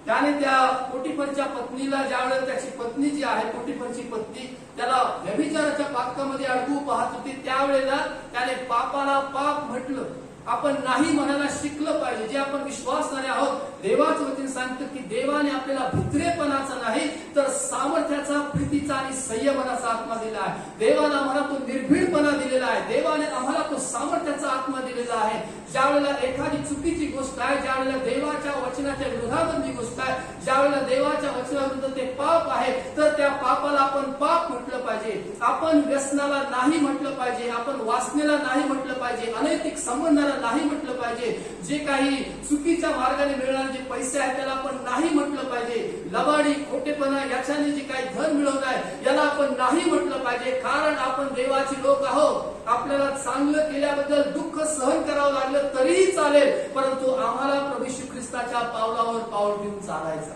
त्याने त्या पोटिफरच्या पत्नीला, ज्यावेळेला त्याची पत्नी जी आहे, पोटिफरची पत्नी, त्याला व्यभिचाराच्या पातकामध्ये अडकवू पाहत होती, त्यावेळेला त्याने पापाला पाप म्हटलं. आपण नाही म्हणायला शिकलं पाहिजे. जे आपण विश्वासणारे आहोत, देवाचं वचन सांगतं की देवाने आपल्याला भित्रेपणाचा नाही तर सामर्थ्याचा, प्रीतीचा आणि संयमनाचा आत्मा दिला आहे. देवाने आम्हाला तो निर्भीडपणा दिलेला आहे. देवाने आम्हाला तो सामर्थ्याचा आत्मा दिलेला आहे. ज्या वेळेला एखादी चुकीची गोष्ट आहे, ज्या वेळेला देवाच्या वचनाच्या विरोधामधली गोष्ट आहे, ज्या वेळेला देवाच्या वचनाविरुद्ध ते पाप आहे, तर त्या पापाला आपण पाप म्हटलं पाहिजे. आपण व्यसनाला नाही म्हटलं पाहिजे, आपण वासनेला नाही म्हटलं पाहिजे, अनैतिक संबंधाला नाही म्हटलं पाहिजे, जे काही चुकीच्या मार्गाने मिळणारे जे पैसे आहेत त्याला आपण नाही म्हटलं पाहिजे, लबाडी, खोटेपणा याच्याने जे काही धन मिळवलं आहे याला आपण नाही म्हटलं पाहिजे. कारण आपण देवाचे लोक आहोत. आपल्याला चांगलं केल्याबद्दल दुःख सहन करावं लागलं तरीही चालेल, परंतु आम्हाला प्रभू येशू ख्रिस्ताच्या पावलावर पाऊल ठेवून चालायचं.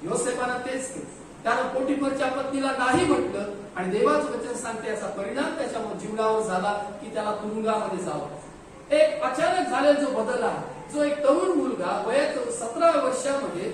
योसेफाने तेच केलं. त्यानं पोटिफरच्या पत्नीला नाही म्हटलं आणि देवाचं वचन सांगते याचा परिणाम त्याच्या जीवनावर झाला की त्याला तुरुंगामध्ये जावं. एक अचानक झालेला जो बदल आहे, जो एक तरुण मुलगा वयात 17 वर्षामध्ये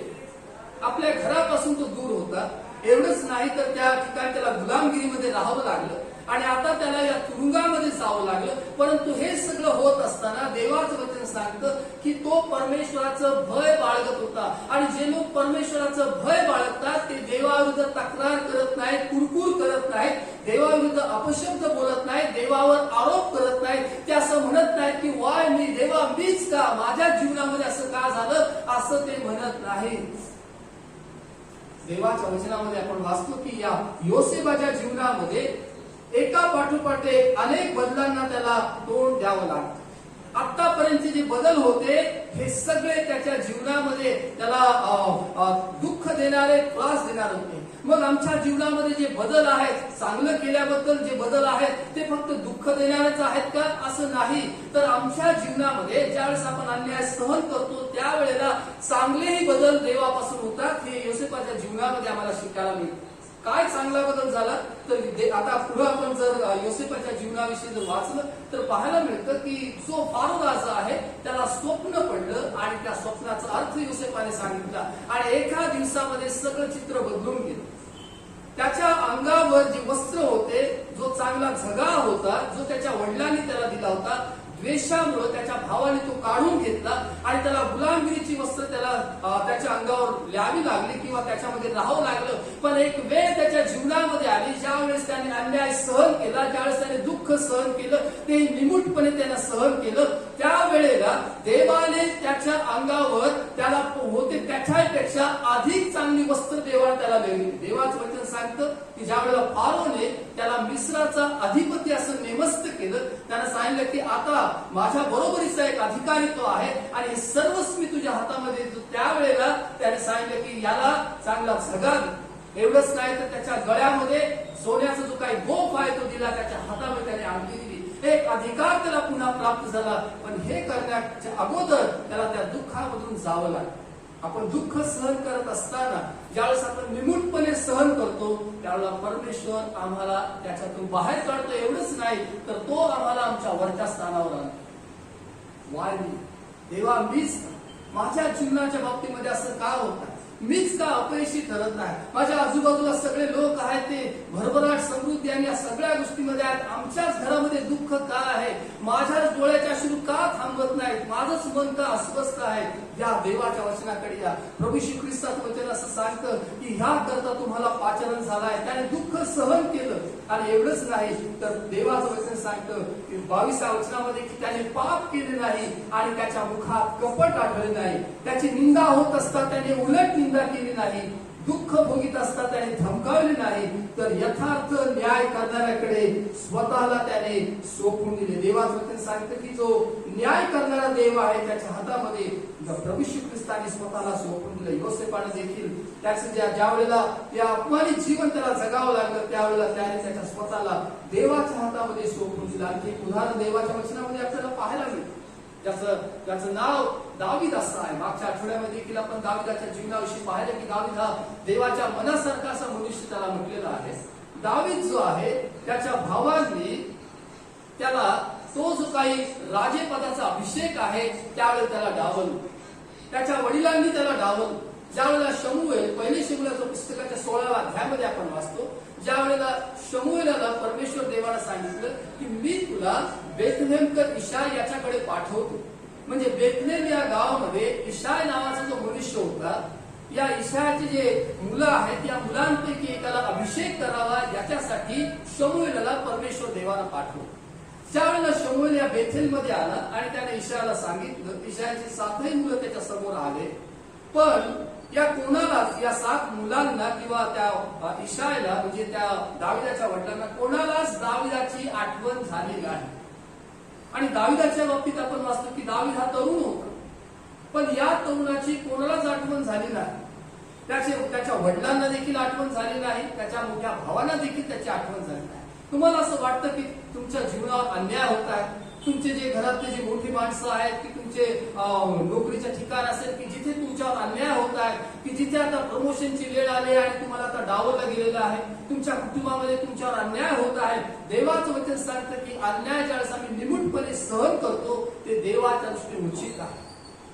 आपल्या घरापासून तो दूर होता. एवढंच नाही तर त्या ठिकाणी त्याला गुलामगिरीमध्ये राहावं लागलं. आणि आता त्याला या तुरुंगामध्ये जावं लागलं. परंतु हे सगळं होत असताना देवाचं वचन सांगतं की तो परमेश्वराचं भय बाळगत होता. आणि जे लोक परमेश्वराचं भय बाळगतात ते देवाविरुद्ध तक्रार करत नाहीत, कुरकुर करत नाहीत, देवाविरुद्ध अपशब्द बोलत नाहीत, देवावर आरोप करत नाहीत. ते असं म्हणत नाहीत की वाय मी देवा मीच का, माझ्या जीवनामध्ये असं का झालं, असं ते म्हणत नाहीत. देवाच्या वचनामध्ये आपण वाचतो की या योसेफाच्या जीवनामध्ये एका पाठोपाठ एक अनेक बदलांना त्याला तोंड द्यावं लागतं. आतापर्यंतचे जे बदल होते हे सगळे त्याच्या जीवनामध्ये त्याला दुःख देणारे, त्रास देणारे होते. मग आमच्या जीवनामध्ये जे बदल आहेत, चांगलं केल्याबद्दल जे बदल आहेत ते फक्त दुःख देणारेच आहेत का, असं नाही. तर आमच्या जीवनामध्ये ज्यावेळेस आपण अन्याय सहन करतो त्यावेळेला चांगलेही बदल देवापासून होतात. हे योसेफाच्या जीवनामध्ये आम्हाला शिकायला मिळतं. काय चांगला बदल झाला तर आता पुढे आपण जर योसेफाच्या जीवनाविषयी जर वाचलं तर पाहायला मिळतं की जो फारो राजा आहे त्याला स्वप्न पडलं आणि त्या स्वप्नाचा अर्थ योसेफाने सांगितला आणि एका दिवसामध्ये सगळं चित्र बदलून गेलं. त्याच्या अंगावर जे वस्त्र होते, जो चांगला झगा होता, जो त्याच्या वडिलांनी त्याला दिला होता, द्वेषामुळे त्याच्या भावाने तो काढून घेतला आणि त्याला गुलामगिरीची वस्त्र त्याला त्याच्या अंगावर ल्यावी लागली किंवा त्याच्यामध्ये राहावं लागलं. पण एक वेळ त्याच्या जीवनामध्ये आली ज्यावेळेस त्याने अन्याय सहन केला, ज्यावेळेस त्याने दुःख सहन केलं, ते निमूटपणे त्यानं सहन केलं. त्यावेळेला देवाने त्याच्या अंगावर त्याला होते त्याच्यापेक्षा अधिक चांगली वस्त्र देवाने त्याला दिली. देवाचं वचन सांगतं की ज्या वेळेला फारोने त्याला मिस्राचा अधिपती असं नेमस्त केलं, त्यानं सांगितलं की आता माझ्या बरोबरीचा एक अधिकारी तो आहे आणि हे सर्वच मी तुझ्या हातामध्ये देतो. त्यावेळेला त्याने सांगितलं की याला चांगला झगा दे. एवढंच नाही तर त्याच्या गळ्यामध्ये सोन्याचा जो काही गोफ आहे तो दिला, त्याच्या हातामध्ये त्याने अंगठी दिली. एक अधिकार त्याला पुन्हा प्राप्त झाला. पण हे करण्याच्या अगोदर त्याला त्या दुःखामधून जावं लागलं. आपण दुःख सहन करत असताना ज्यावेळेस आपण निमूटपणे सहन करतो त्यावेळेला परमेश्वर आम्हाला त्याच्यातून बाहेर काढतो. एवढंच नाही तर तो आम्हाला आमच्या वरच्या स्थानावर आणतो. वाय मी देवा मीच माझ्या जीवनाच्या बाबतीमध्ये असं का होत आहे, मीच का अपयशी ठरत नाही. माझ्या आजूबाजूला सगळे लोक आहेत ते भरभराट समृद्धी आणि या सगळ्या गोष्टीमध्ये आहेत. आमच्याच घरामध्ये दुःख का आहे, माझ्याच डोळ्याच्या अश्रू का थांबत नाहीत, माझंच मन का अस्वस्थ आहे. या देवाच्या वचनाकडे या. प्रभू श्री ख्रिस्ताचं वचन असं सांगतं की ह्या करता तुम्हाला पाचारण झालाय. त्याने दुःख सहन केलं आणि एवढंच नाही तर देवाचं वचन सांगतं की 22व्या वचनामध्ये की त्याने पाप केले नाही आणि त्याच्या मुखात कपट आढळले नाही. त्याची निंदा होत असता त्याने उलट निंदा केली नाही. दुःख भोगीत असता त्याने धमकावले नाही तर यथार्थ न्याय करणाऱ्याकडे स्वतःला त्याने सोपून दिले. देवाचं वचन सांगतं की जो न्याय करणारा देव आहे त्याच्या हातामध्ये प्रभू श्री ख्रिस्ताने स्वतःला सोपून दिलं. योसेफाने देखील त्याचं ज्या वेळेला या अपमानित जीवन त्याला जगावं लागलं त्यावेळेला त्याने त्याच्या स्वतःला देवाच्या हातामध्ये सोपून दिलं. आणखी एक उदाहरण देवाच्या वचनामध्ये आपल्याला पाहायला मिळतं. त्याचं नाव दावीद असं आहे. मागच्या आठवड्यामध्ये देखील आपण दाविदाच्या जीवनाविषयी पाहिलं की दावीद हा देवाच्या मनासारखा असा मनुष्य त्याला म्हटलेला आहे. दावीद जो आहे त्याच्या भावांनी त्याला तो जो काही राजेपदाचा अभिषेक आहे त्यावेळेला त्याला डावललं. त्याच्या वडिलांनी त्याला डावललं. ज्यावेळेला शमूएल, पहिले शमूएलच्या पुस्तकाच्या 16व्या अध्यायामध्ये आपण वाचतो, ज्या वेळेला शमूएलाला परमेश्वर देवाला सांगितलं की मी तुला बेथलेहमकर इशाय याच्याकडे पाठवतो. म्हणजे बेथलेहम या गावामध्ये इशाय नावाचा जो मनुष्य होता, या इशायाचे जे मुलं आहेत या मुलांपैकी एकाला अभिषेक करावा याच्यासाठी शमूएलाला परमेश्वर देवाला पाठवतो. ज्यावेळेला शमूएल या बेथेलमध्ये आला आणि त्याने इशायाला सांगितलं, इशायाचे 7ही मुलं त्याच्या समोर आले. पण या कोणालाच या 7 मुलांना किंवा त्या इशायाला म्हणजे त्या दाविदाच्या वडिलांना कोणालाच दाविदाची आठवण झाली नाही. आणि दाविदाच्या बाबतीत आपण वाचतो की दाविद हा तरुण होता, पण या तरुणाची कोणालाच आठवण झाली नाही. त्याच्या वडिलांना देखील आठवण झाली नाही, त्याच्या मोठ्या भावांना देखील त्याची आठवण झाली नाही. तुम्हाला असं वाटतं की तुमच्या जीवनावर अन्याय होत आहे, तुमचे जे घरातले जे मोठी माणसं आहेत की तुमचे नोकरीच्या ठिकाण असेल की जिथे तुमच्यावर अन्याय होत आहे, की जिथे आता प्रमोशनची वेळ आली आणि तुम्हाला आता डावलं गेलेलं आहे, तुमच्या कुटुंबामध्ये तुमच्यावर अन्याय होत आहे. देवाचं वचन सांगतं की अन्याय ज्यावेळेस आम्ही निमूटपणे सहन करतो ते देवाच्या दृष्टीने उचित आहे.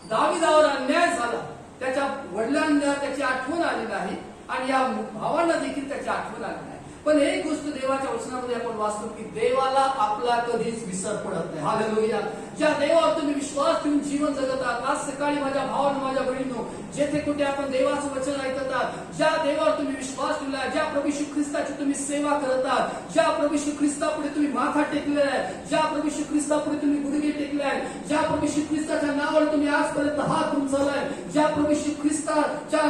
दाविदावर अन्याय झाला, त्याच्या वडिलांना त्याची आठवण आली नाही आणि या भावांना देखील त्याची आठवण आली नाही. पण एक गोष्ट देवाच्या वचनामध्ये आपण वाचतो की देवाला आपला कधीच विसर पडत नाही. हालेलुया. ज्या देवावर तुम्ही विश्वास ठेवून जीवन जगत आहात, आज सकाळी माझ्या भावांनो, माझ्या बहिणींनो, जेथे कुठे आपण देवाचं वचन ऐकत आहात, ज्या देवावर तुम्ही विश्वास ठेवला, ज्या प्रभू येशू ख्रिस्ताची तुम्ही सेवा करत आहात, ज्या प्रभू येशू ख्रिस्तापुढे तुम्ही माथा टेकलेला आहे, ज्या प्रभू येशू ख्रिस्तापुढे तुम्ही गुडघे टेकले आहेत, ज्या प्रभू येशू ख्रिस्ताच्या नावावर तुम्ही आजपर्यंत हात उंचावलाय, ज्या प्रभू येशू ख्रिस्ताच्या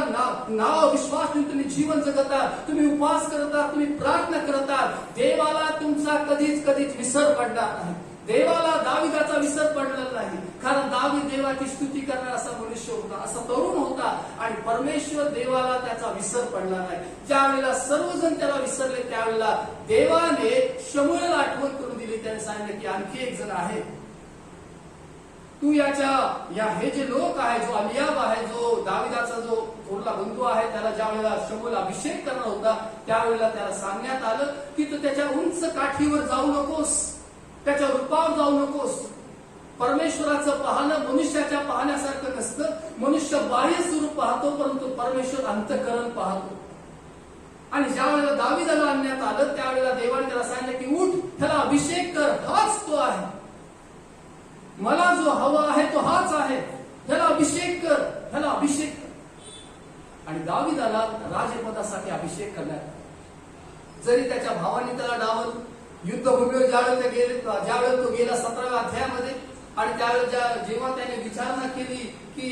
नावावर विश्वास ठेवून तुम्ही जीवन जगत आहात, तुम्ही उपवास करत आहात, तुम्ही प्रार्थना करत आहात, देवाला तुमचा कधीच कधीच विसर पडणार नाही. देवाला दाविदाचा विसर पडलेला नाही, कारण दावीद देवाची स्तुती करणारा असा मनुष्य होता, असा तरुण होता, आणि परमेश्वर देवाला त्याचा विसर पडला नाही. ज्या वेळेला सर्वजण त्याला विसरले, त्यावेळेला देवाने शमूएलला आठवण करून दिली. त्याने सांगितले की आणखी एक जण आहे, तू हे जे लोक आहे, जो अलियाब आहे, जो दाविदाचा जो थोरला बंधू आहे, त्याला ज्या वेळेला शमूएल अभिषेक करणार होता, त्यावेळेला त्याला सांगण्यात आलं की तू त्याच्या उंच काठीवर जाऊ नकोस, त्याच्या रूपावर जाऊ नकोस. परमेश्वराचं पाहणं मनुष्याच्या पाहण्यासारखं नसतं. मनुष्य बाह्य स्वरूप पाहतो, परंतु परमेश्वर अंतःकरण पाहतो. आणि ज्या वेळेला दाविदाला आणण्यात आलं, त्यावेळेला देवाने त्याला सांगितलं की उठ, त्याला अभिषेक कर, हाच तो आहे, मला जो हवा आहे तो हाच आहे, त्याला अभिषेक कर, त्याला अभिषेक कर. आणि दाविदाला राजपदासाठी अभिषेक करण्यात आला. जरी त्याच्या भावाने त्याला डावलं, युद्धभूमीवर ज्यावेळेला तो गेला 17व्या अध्यायामध्ये, आणि त्यावेळेला जेव्हा त्याने विचारणा केली की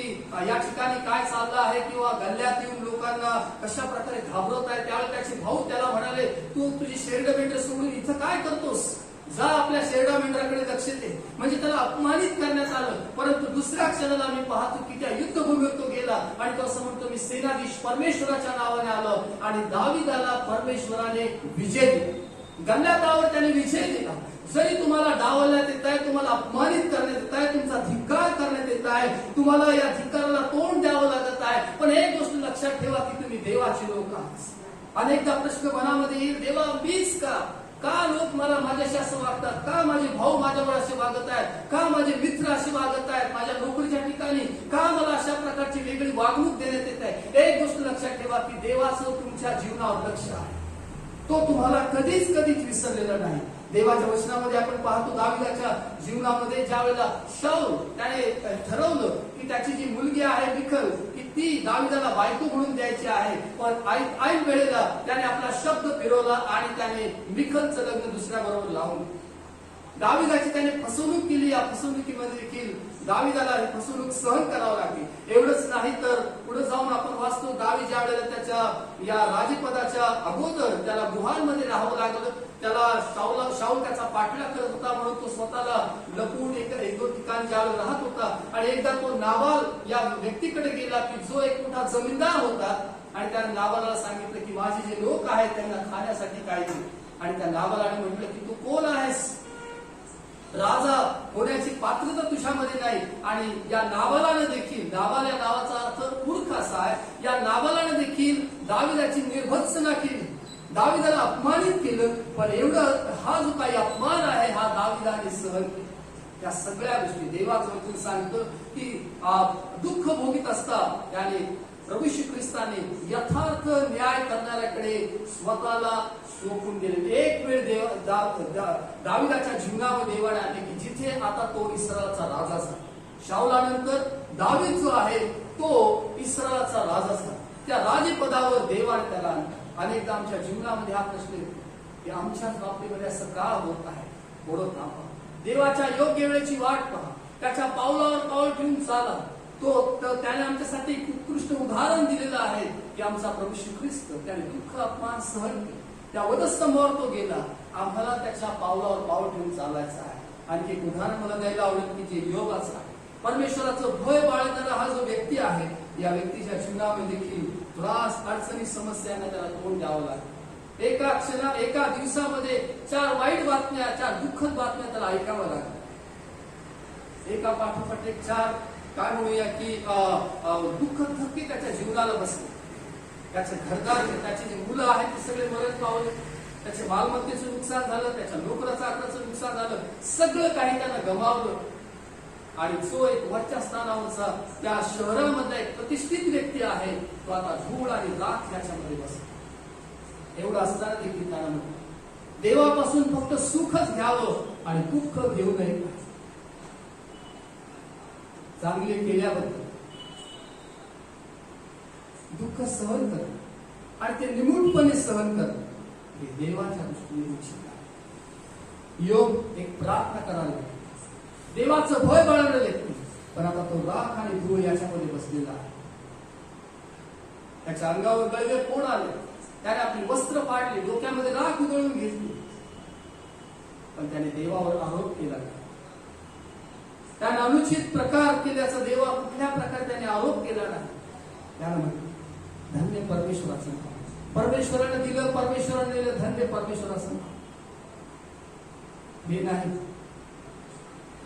या ठिकाणी काय चाललं आहे, किंवा गल्ल्यात येऊन लोकांना कशा प्रकारे घाबरत आहे, त्यावेळेला त्याचे भाऊ त्याला म्हणाले, तू तुझी शेरडं मेंढरं सोडून इथं काय करतोस, जा आपल्या शेरडा मेंढराकडे लक्ष दे. म्हणजे त्याला अपमानित करण्यात आलं. परंतु दुसऱ्या क्षणाला मी पाहतो की त्या युद्धभूमीवर तो गेला, आणि तो असं म्हणतो, मी सेनाधीश परमेश्वराच्या नावाने आलो, आणि दाविदाला परमेश्वराने विजय दिला. गल्ल्यातावर त्याने विजय दिला. जरी तुम्हाला डावलण्यात येत आहे, तुम्हाला अपमानित करण्यात येत आहे, तुमचा धिक्कार करण्यात येत आहे, तुम्हाला या धिक्काराला तोंड द्यावं लागत आहे, पण एक गोष्ट लक्षात ठेवा की तुम्ही देवाचे लोक आहात. अनेकदा प्रश्न मनामध्ये येईल, देवा मीच का लोक मला माझ्याशी असं वागतात, का माझे भाऊ माझ्यावर असे वागत आहेत, का माझे मित्र असे वागत आहेत, माझ्या नोकरीच्या ठिकाणी का मला अशा प्रकारची वेगळी वागणूक देण्यात येत आहे. एक गोष्ट लक्षात ठेवा की देवाचं तुमच्या जीवनावर लक्ष आहे, तो तुम्हाला कधीच विसरलेला नाही. देवाच्या वचनामध्ये आपण पाहतो, दाविदाच्या जीवनामध्ये ज्या वेळेला शाऊल त्याने ठरवलं की त्याची जी मुलगी आहे मिखल, की ती दाविदाला बायको म्हणून द्यायची आहे, पण ऐन वेळेला त्याने आपला शब्द फिरवला आणि त्याने मिखलचं लग्न दुसऱ्या बरोबर लावून दाविदाची त्याने फसवणूक केली. या फसवणुकीमध्ये देखील दाविदाला ही फसवणूक सहन करावं लागली. एवढंच नाही तर पुढे जाऊन आपण वाचतो, दावीद ज्या वेळेला त्याच्या या राजपदाच्या अगोदर त्याला गुहांमध्ये राहावं लागलं. त्याला शाऊल त्याचा पाठलाग करत होता, म्हणून तो स्वतःला लपून एक दोन ठिकाणी ज्यावेळेला राहत होता. आणि एकदा तो नाबाल या व्यक्तीकडे गेला की जो एक मोठा जमीनदार होता, आणि त्या नाबालाला सांगितलं की माझे जे लोक आहेत त्यांना खाण्यासाठी काय दे. आणि त्या नाबालाने म्हटलं की तू कोण आहेस, राजा होण्याची पात्रता तुझ्यामध्ये नाही. आणि या नाबालाने देखील, नाबाल या नावाचा अर्थ मूर्ख असा आहे, या नाबालाने देखील दाविदाची निर्भत्सना केली, दाविदाला अपमानित केलं. पण एवढं हा जो काही अपमान आहे हा दाविदाने सहन केला. त्या सगळ्या गोष्टी देवाचं वचन सांगतं की दुःख भोगीत असता त्याने प्रभू श्री ख्रिस्ताने यथार्थ न्याय करणाऱ्याकडे स्वतःला सोपून दिले. एक वेळ दाविदाच्या जीवनामध्ये देवाने आले की जिथे आता तो इस्रायलचा राजा झाला. शाऊलानंतर दावीद जो आहे तो इस्रायलचा राजा झाला. त्या राजपदावर देवाने त्याला आणलं. अनेकदा आमच्या जीवनामध्ये हा प्रश्न येतो की आमच्याच बाबतीमध्ये असं का होत आहे. बोलत ना, देवाच्या योग्य वेळेची वाट पहा, त्याच्या पावलावर पाऊल ठेवून चाला. त्याने आमच्यासाठी एक उत्कृष्ट उदाहरण दिलेलं आहे की आमचा प्रभू श्री ख्रिस्त त्याने दुःख अपमान सहन केले, त्या वधस्तंभावर तो गेला. आम्हाला त्याच्या पावलावर पाऊल ठेवून चालायचं आहे. आणखी एक उदाहरण मला द्यायला आवडेल की जे योगाचं आहे. परमेश्वराचं भय बाळगणारा हा जो व्यक्ती आहे, या व्यक्तीच्या जीवनामध्ये देखील त्रास, अडचणी, समस्यांना त्याला तोंड द्यावं लागतं. एका दिवसामध्ये 4 वाईट बातम्या, 4 दुःखद बातम्या त्याला ऐकाव्या लागतात. एका पाठोपाठ एक 4 काय म्हणूया की दुःखद धक्के त्याच्या जीवनाला बसले. त्याचे घरदार, त्याचे जे मुलं आहेत ते सगळे मरण पावले, त्याच्या मालमत्तेचं नुकसान झालं, त्याच्या नोकराचं आकडाचं नुकसान झालं, सगळं काही त्यानं गमावलं. आणि जो एक वरच्या स्थानावरचा त्या शहरामधला एक प्रतिष्ठित व्यक्ती आहे, तो आता धूळ आणि राख याच्यामध्ये बसला. एवढं असताना देखील त्याला म्हटलं देवापासून फक्त सुखच घ्यावं आणि दुःख घेऊ नये. चांगले केल्याबद्दल दुःख सहन कर आणि ते निमूटपणे सहन कर, हे देवाच्या दृष्टीने उचित आहे. योग एक प्रार्थना करायला देवाचं भय बाळगलं व्यक्ती, पण आता तो राख आणि धूळ याच्यामध्ये बसलेला आहे. त्याच्या अंगावर गळवे फोड आले, त्याने आपली वस्त्र फाडली, डोक्यामध्ये राख उधळून घेतली, पण त्याने देवावर आरोप केला नाही. त्याने अनुचित प्रकार केल्याचा देवा कुठल्या प्रकारे त्याने आरोप केला नाही. त्याला म्हटलं धन्य परमेश्वराचं नाव, परमेश्वराने दिलं, परमेश्वराने दिलं, धन्य परमेश्वराचं नाव. हे नाही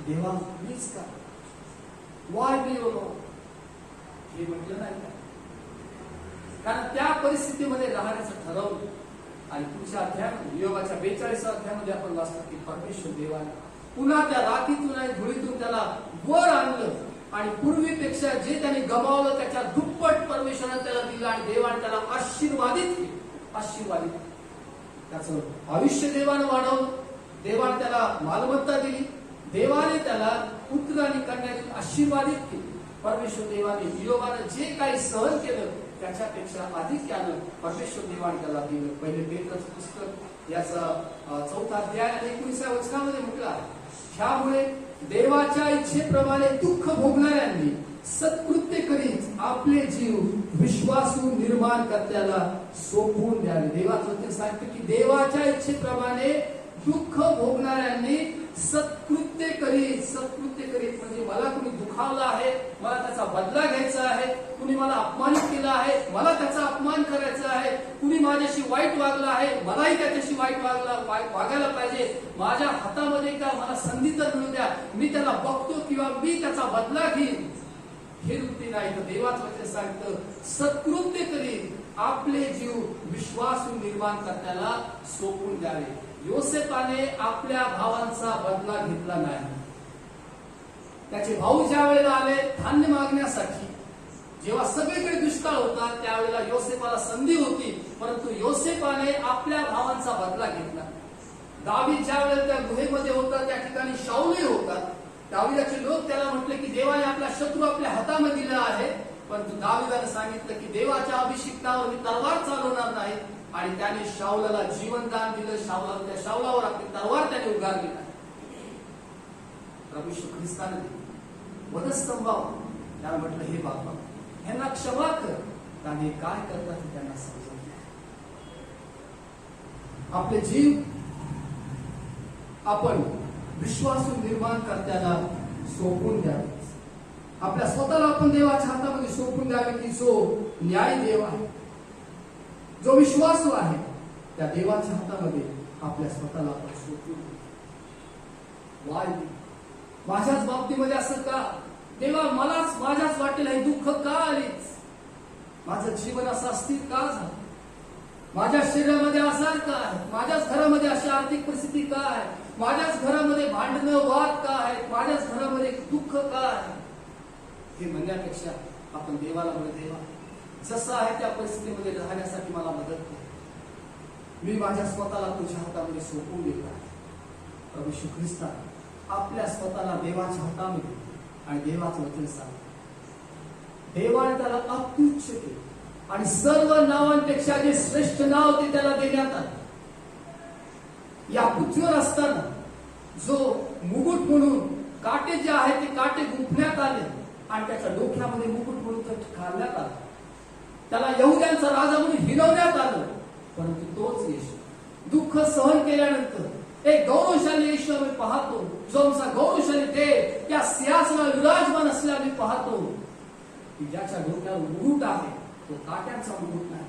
देवा मीच का, वाय मी हे म्हटलं नाही का, कारण त्या परिस्थितीमध्ये राहण्याचं ठरवलं. आणि पुढच्या अध्यायामध्ये योगाच्या 42 अध्यायामध्ये आपण वाचतो की परमेश्वर देवाने पुन्हा त्या राखीतून आणि धुळीतून त्याला वर आणलं आणि पूर्वीपेक्षा जे त्याने गमावलं त्याच्या दुप्पट परमेश्वराने त्याला दिलं आणि देवाने त्याला आशीर्वादित केलं. आशीर्वादित त्याचं आयुष्य देवाने वाढवलं, देवाने त्याला मालमत्ता दिली, देवाने त्याला पुत्र आणि कन्या देऊन आशीर्वादित केली. परमेश्वर देवाने योगाने जे काही सहन केलं त्याच्यापेक्षा अधिक त्यानं परमेश्वर देवाने त्याला दिलं. पहिले पेत्राचं पुस्तक याचा 4 अध्याय आणि 19व्या वचनामध्ये म्हटलं आहे, ह्यामुळे देवाच्या इच्छेप्रमाणे दुःख भोगणाऱ्यांनी सत्कृत्य करीत आपले जीव विश्वासू निर्माण कर्त्याला सोपवून द्यावे. देवाचं वचन सांगतं की देवाच्या इच्छेप्रमाणे दुःख भोगणाऱ्यांनी सत्कृत्य करीत म्हणजे मला कुणी दुखावलं आहे, मला त्याचा बदला घ्यायचा आहे, कुणी मला अपमानित केला आहे, मला त्याचा अपमान करायचा आहे, कुणी माझ्याशी वाईट वागला आहे, मलाही त्याच्याशी वाईट वागायला पाहिजे, माझ्या हातामध्ये का मला संधी तर मिळू द्या, मी त्याला बघतो किंवा मी त्याचा बदला घेईन, हे वृत्ती नाही. तर देवाचं वचन सांगतं सत्कृत्य करीत आपले जीव विश्वासू निर्माण कर्त्याला सोपवून द्यावे. योसेफाने आपल्या भावांचा बदला घेतला नाही. त्याचे भाऊ ज्या वेळेला आले धान्य मागण्यासाठी, जेव्हा सगळीकडे दुष्काळ होता त्यावेळेला योसेफाला संधी होती, परंतु योसेफाने आपल्या भावांचा बदला घेतला. दावीद ज्या वेळेला त्या गुहेमध्ये होता त्या ठिकाणी शाऊलही होता. दाविदाचे लोक त्याला म्हटले की देवाने आपला शत्रू आपल्या हातामध्ये दिला आहे, परंतु दाविदाने सांगितलं की देवाच्या अभिषिक्तावर मी तलवार चालवणार नाही आणि त्याने शाऊलाला जीवनदान दिलं. त्या शाऊलावर आपली तलवार त्याने उगारली नाही. प्रभू येशू ख्रिस्ताने वधस्तंभावर त्याला म्हटलं हे बाबा ह्यांना क्षमा कर, कारण हे काय करतात हे त्यांना समजत नाही. आपले जीव आपण विश्वासू निर्माण कर्त्याला सोपवून द्यावे. आपल्या स्वतःला आपण देवाच्या हातामध्ये सोपवून द्यावे की जो न्याय देव आहे, जो विश्वासू आहे, त्या देवाच्या हातामध्ये आपल्या स्वतःला आपण सोपवून द्यावे. वाय माझ्याच बाबतीमध्ये असं का देवा, मलाच माझ्याच वाटेल हे दुःख का आलीच, माझं जीवन असं अस्थिर का झालं, माझ्या शरीरामध्ये आजार का आहे, माझ्याच घरामध्ये अशी आर्थिक परिस्थिती का आहे, माझ्याच घरामध्ये भांडणं वाद का आहेत, माझ्याच घरामध्ये दुःख का आहे, हे म्हणण्यापेक्षा आपण देवाला म्हणू देवा जसं आहे त्या परिस्थितीमध्ये राहण्यासाठी मला मदत कर, मी माझ्या स्वतःला तुझ्या हातामध्ये सोपवून देत आहे. प्रभू येशू ख्रिस्ता आपल्या स्वतःला देवाच्या हातामध्ये आणि देवाचं वचन सांग. देवाने त्याला अत्युच्च केले आणि सर्व नावांपेक्षा जे श्रेष्ठ नाव ते त्याला देण्यात आले. या पृथ्वीवर असताना जो मुकुट म्हणून काटे जे आहेत ते काटे गुंफण्यात आले आणि त्याच्या डोक्यामध्ये मुकुट म्हणून घालण्यात आला. त्याला यहुद्यांचा राजा म्हणून हिरवण्यात आलं, परंतु तोच येशू दुःख सहन केल्यानंतर एक गौरवशाली येशू आम्ही पाहतो, जो आमचा गौरवशाली देव या सिंहासनावर विराजमान असलेला आम्ही पाहतो की ज्याच्या डोक्यावर मुकुट आहे तो काट्यांचा मुकुट नाही,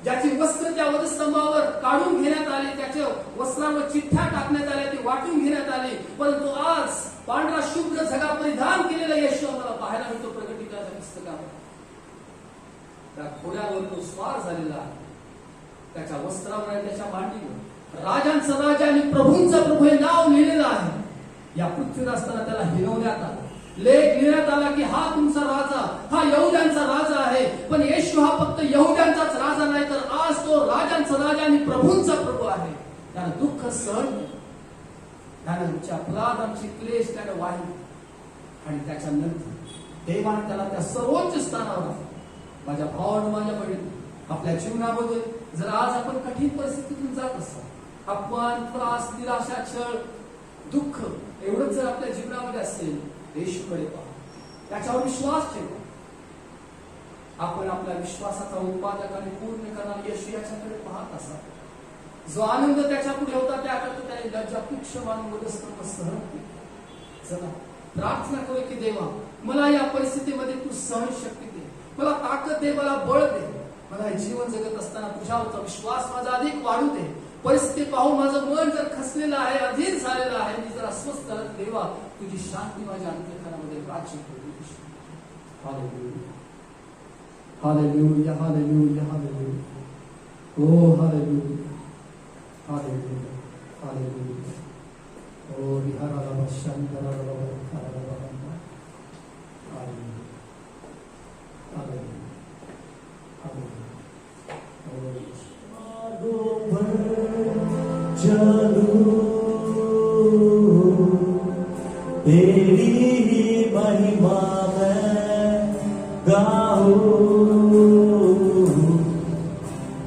ज्याची वस्त्र त्या वधस्तंभावर काढून घेण्यात आली, त्याच्या वस्त्रावर चिठ्ठ्या टाकण्यात आल्या, ती वाटून घेण्यात आली, परंतु आज पांढरा शुभ्र झगा परिधान केलेला येशू आम्हाला पाहायला मिळतो प्रकटीकरणाच्या पुस्तकावर. त्या घोड्यावर तो स्वार झालेला आहे, त्याच्या वस्त्रावर आणि त्याच्या मांडीवर राजांचा राजा आणि प्रभूंचा प्रभू हे नाव लिहिलेलं आहे. या पृथ्वीवर असताना त्याला हिरवण्यात आलं, लेख लिहिण्यात आला की हा तुमचा राजा, हा यहुद्यांचा राजा आहे. पण येशू हा फक्त यहुद्यांचाच राजा नाही, तर आज तो राजांचा राजा आणि प्रभूंचा प्रभू आहे. त्यानं दुःख सहन केलं, त्यानं आमचे अपराध, आमचे क्लेश त्याने वाहिले, आणि त्याच्यानंतर देवाने त्याला त्या सर्वोच्च स्थानावर आणलं. माझ्या भावानं, माझ्या बहिणी, आपल्या जीवनामध्ये जर आज आपण कठीण परिस्थितीतून जात असाल, अपमान, त्रास, निराशा, छळ, दुःख एवढंच जर आपल्या जीवनामध्ये असेल, येशूकडे पहा, त्याच्यावर विश्वास ठेवा. आपण आपल्या विश्वासाचा उत्पादक आणि पूर्ण करणारा येशू याच्याकडे पाहत असाल. जो आनंद त्याच्या पुढे होता त्याकरता त्याने लज्जा तुच्छ मानून वधस्तंभ सहन केले. चला प्रार्थना करू की देवा, मला या परिस्थितीमध्ये तू सहनशक्ती दे, मला ताकद दे, मला बळ दे. मला हे जीवन जगत असताना तुझ्यावरचा विश्वास माझा अधिक वाढू दे. परिस्थिती पाहून माझं मन जर खसलेलं आहे, अधीर झालेलं आहे, मी जर अस्वस्थ झालं, देवा तुझी शांती माझ्या अंतःकरणामध्ये राज्य करू. Hallelujah, hallelujah, hallelujah, hallelujah. ओ हालेलुया, हालेलुया, हालेलुया. ओ विहाराला शांतराला हालेलुया, हालेलुया, हालेलुया. चलूं तेरी ही महिमा में गाऊं,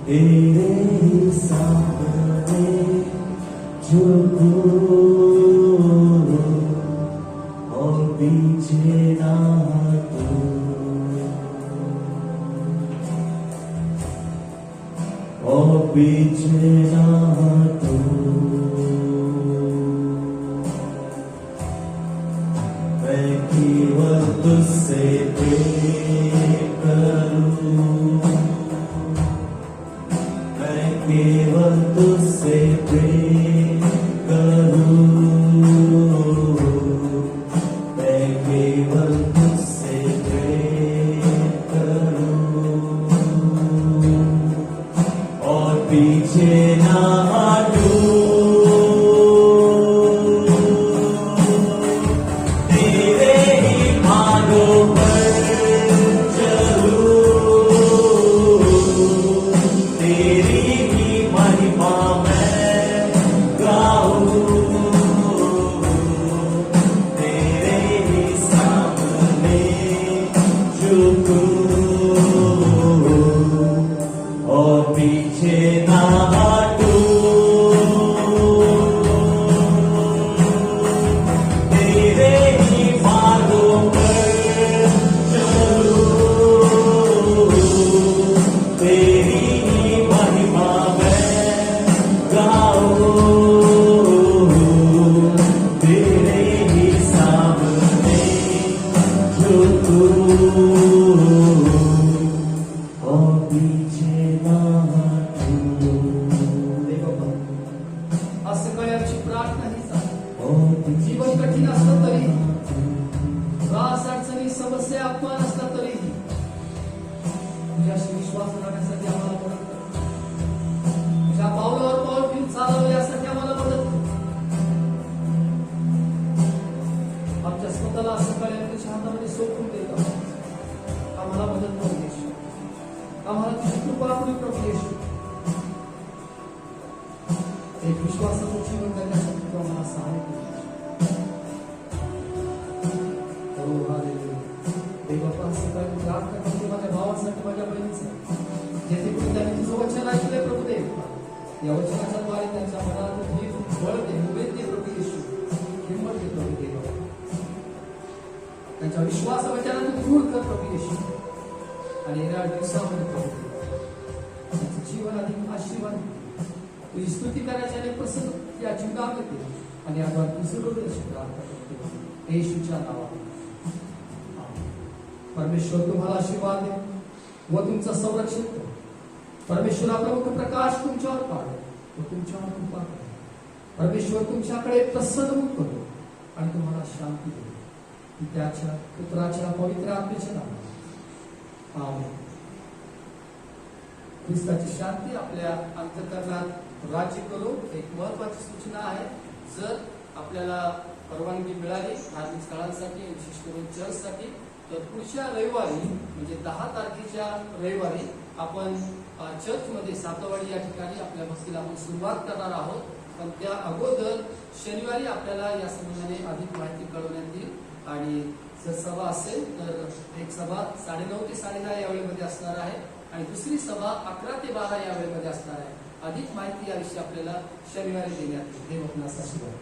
तेरे ही सामने झुकूं और पीछे ना हटूं, और पीछे ना हटूं. मैं केवल तुझसे प्रेम करूं, मैं केवल तुझसे प्रेम करूं, मैं केवल तुझसे प्रेम करूं और पीछे ना हटूं. तेरे ही मार्गों पर चलूं, तेरी ही महिमा में गाऊं, तेरे ही सामने झुकूं और पीछे ना हटूं. तेरे ही मार्गों पर चलूं, तेरी ही महिमा में गाऊं, तेरे ही सामने झुकूं और पीछे ना हटूं. आज सकाळी आमची प्रार्थना हीच आहे. और पीछे जीवन कठीण असलं तरी, त्रास, अडचणी, समस्या, अपमान असला तरीही तुझ्याशी विश्वास राखण्यासाठी आम्हाला मदत कर. तुझ्या पावलावर पाऊल घेऊन चालावं यासाठी आम्हाला मदत कर. आमच्या स्वतःला सकाळी तुझ्या हातामध्ये सोडून देत आहोत. आम्हाला मदत करून येशू, आम्हाला तुझी कृपा करून प्रभू येशू. एक विश्वासाचं जीवन करण्यासाठी तू आम्हाला सहाय्य कर. हो हालेलुया. देवापा सकाळी प्रार्थना करतो माझ्या भावासाठी, माझ्या बहिणीसाठी, जेथे कुठे त्यांनी तुझं वचन ऐकलंय प्रभू देव, या वचनाच्या द्वारे त्यांच्या मनात धीर, बळ दे, उमेद दे प्रभू येशू, हिंमत दे प्रभू देव. त्यांच्या विश्वास वचनातून दूर कर प्रभू येशू, आणि येणाऱ्या दिवसामध्ये प्रभू देव त्यांचं जीवन अधिक आशीर्वाद दे. तुझी स्तुती करायची आणि प्रसन्न या जीवनात येते, आणि याद्वारे तू सर्व प्रार्थना करतो येशूच्या नावात. परमेश्वर तुम्हाला आशीर्वाद दे व तुमचं संरक्षण करो. परमेश्वर आपला मुख प्रकाश तुमच्यावर पाडो व तुमच्यावर कृपा करो. परमेश्वर तुमच्याकडे प्रसन्न मुख करो आणि तुम्हाला शांती दे. त्याच्या पुत्राच्या पवित्र आत्म्याच्या नावात आमेन. ख्रिस्ताची शांती आपल्या अंतःकरणात राज्य करो. एक महत्वाची सूचना आहे, जर आपल्याला परवानगी मिळाली धार्मिक स्थळांसाठी, विशेष करून चर्चसाठी. तर पुढच्या रविवारी म्हणजे 10 तारखेच्या रविवारी आपण चर्चमध्ये सातवाडी या ठिकाणी आपल्या भक्तीला आपण सुरुवात करणार आहोत. पण त्या अगोदर शनिवारी आपल्याला या संबंधाने अधिक माहिती कळवण्यात येईल. आणि जर सभा असेल तर एक सभा 9:30 ते 10:30 या वेळेमध्ये असणार आहे आणि दुसरी सभा 11 ते 12 या वेळेमध्ये असणार आहे. अधिक माहिती याविषयी आपल्याला शनिवारी देण्यात येईल. हे वचनाचा आशीर्वाद.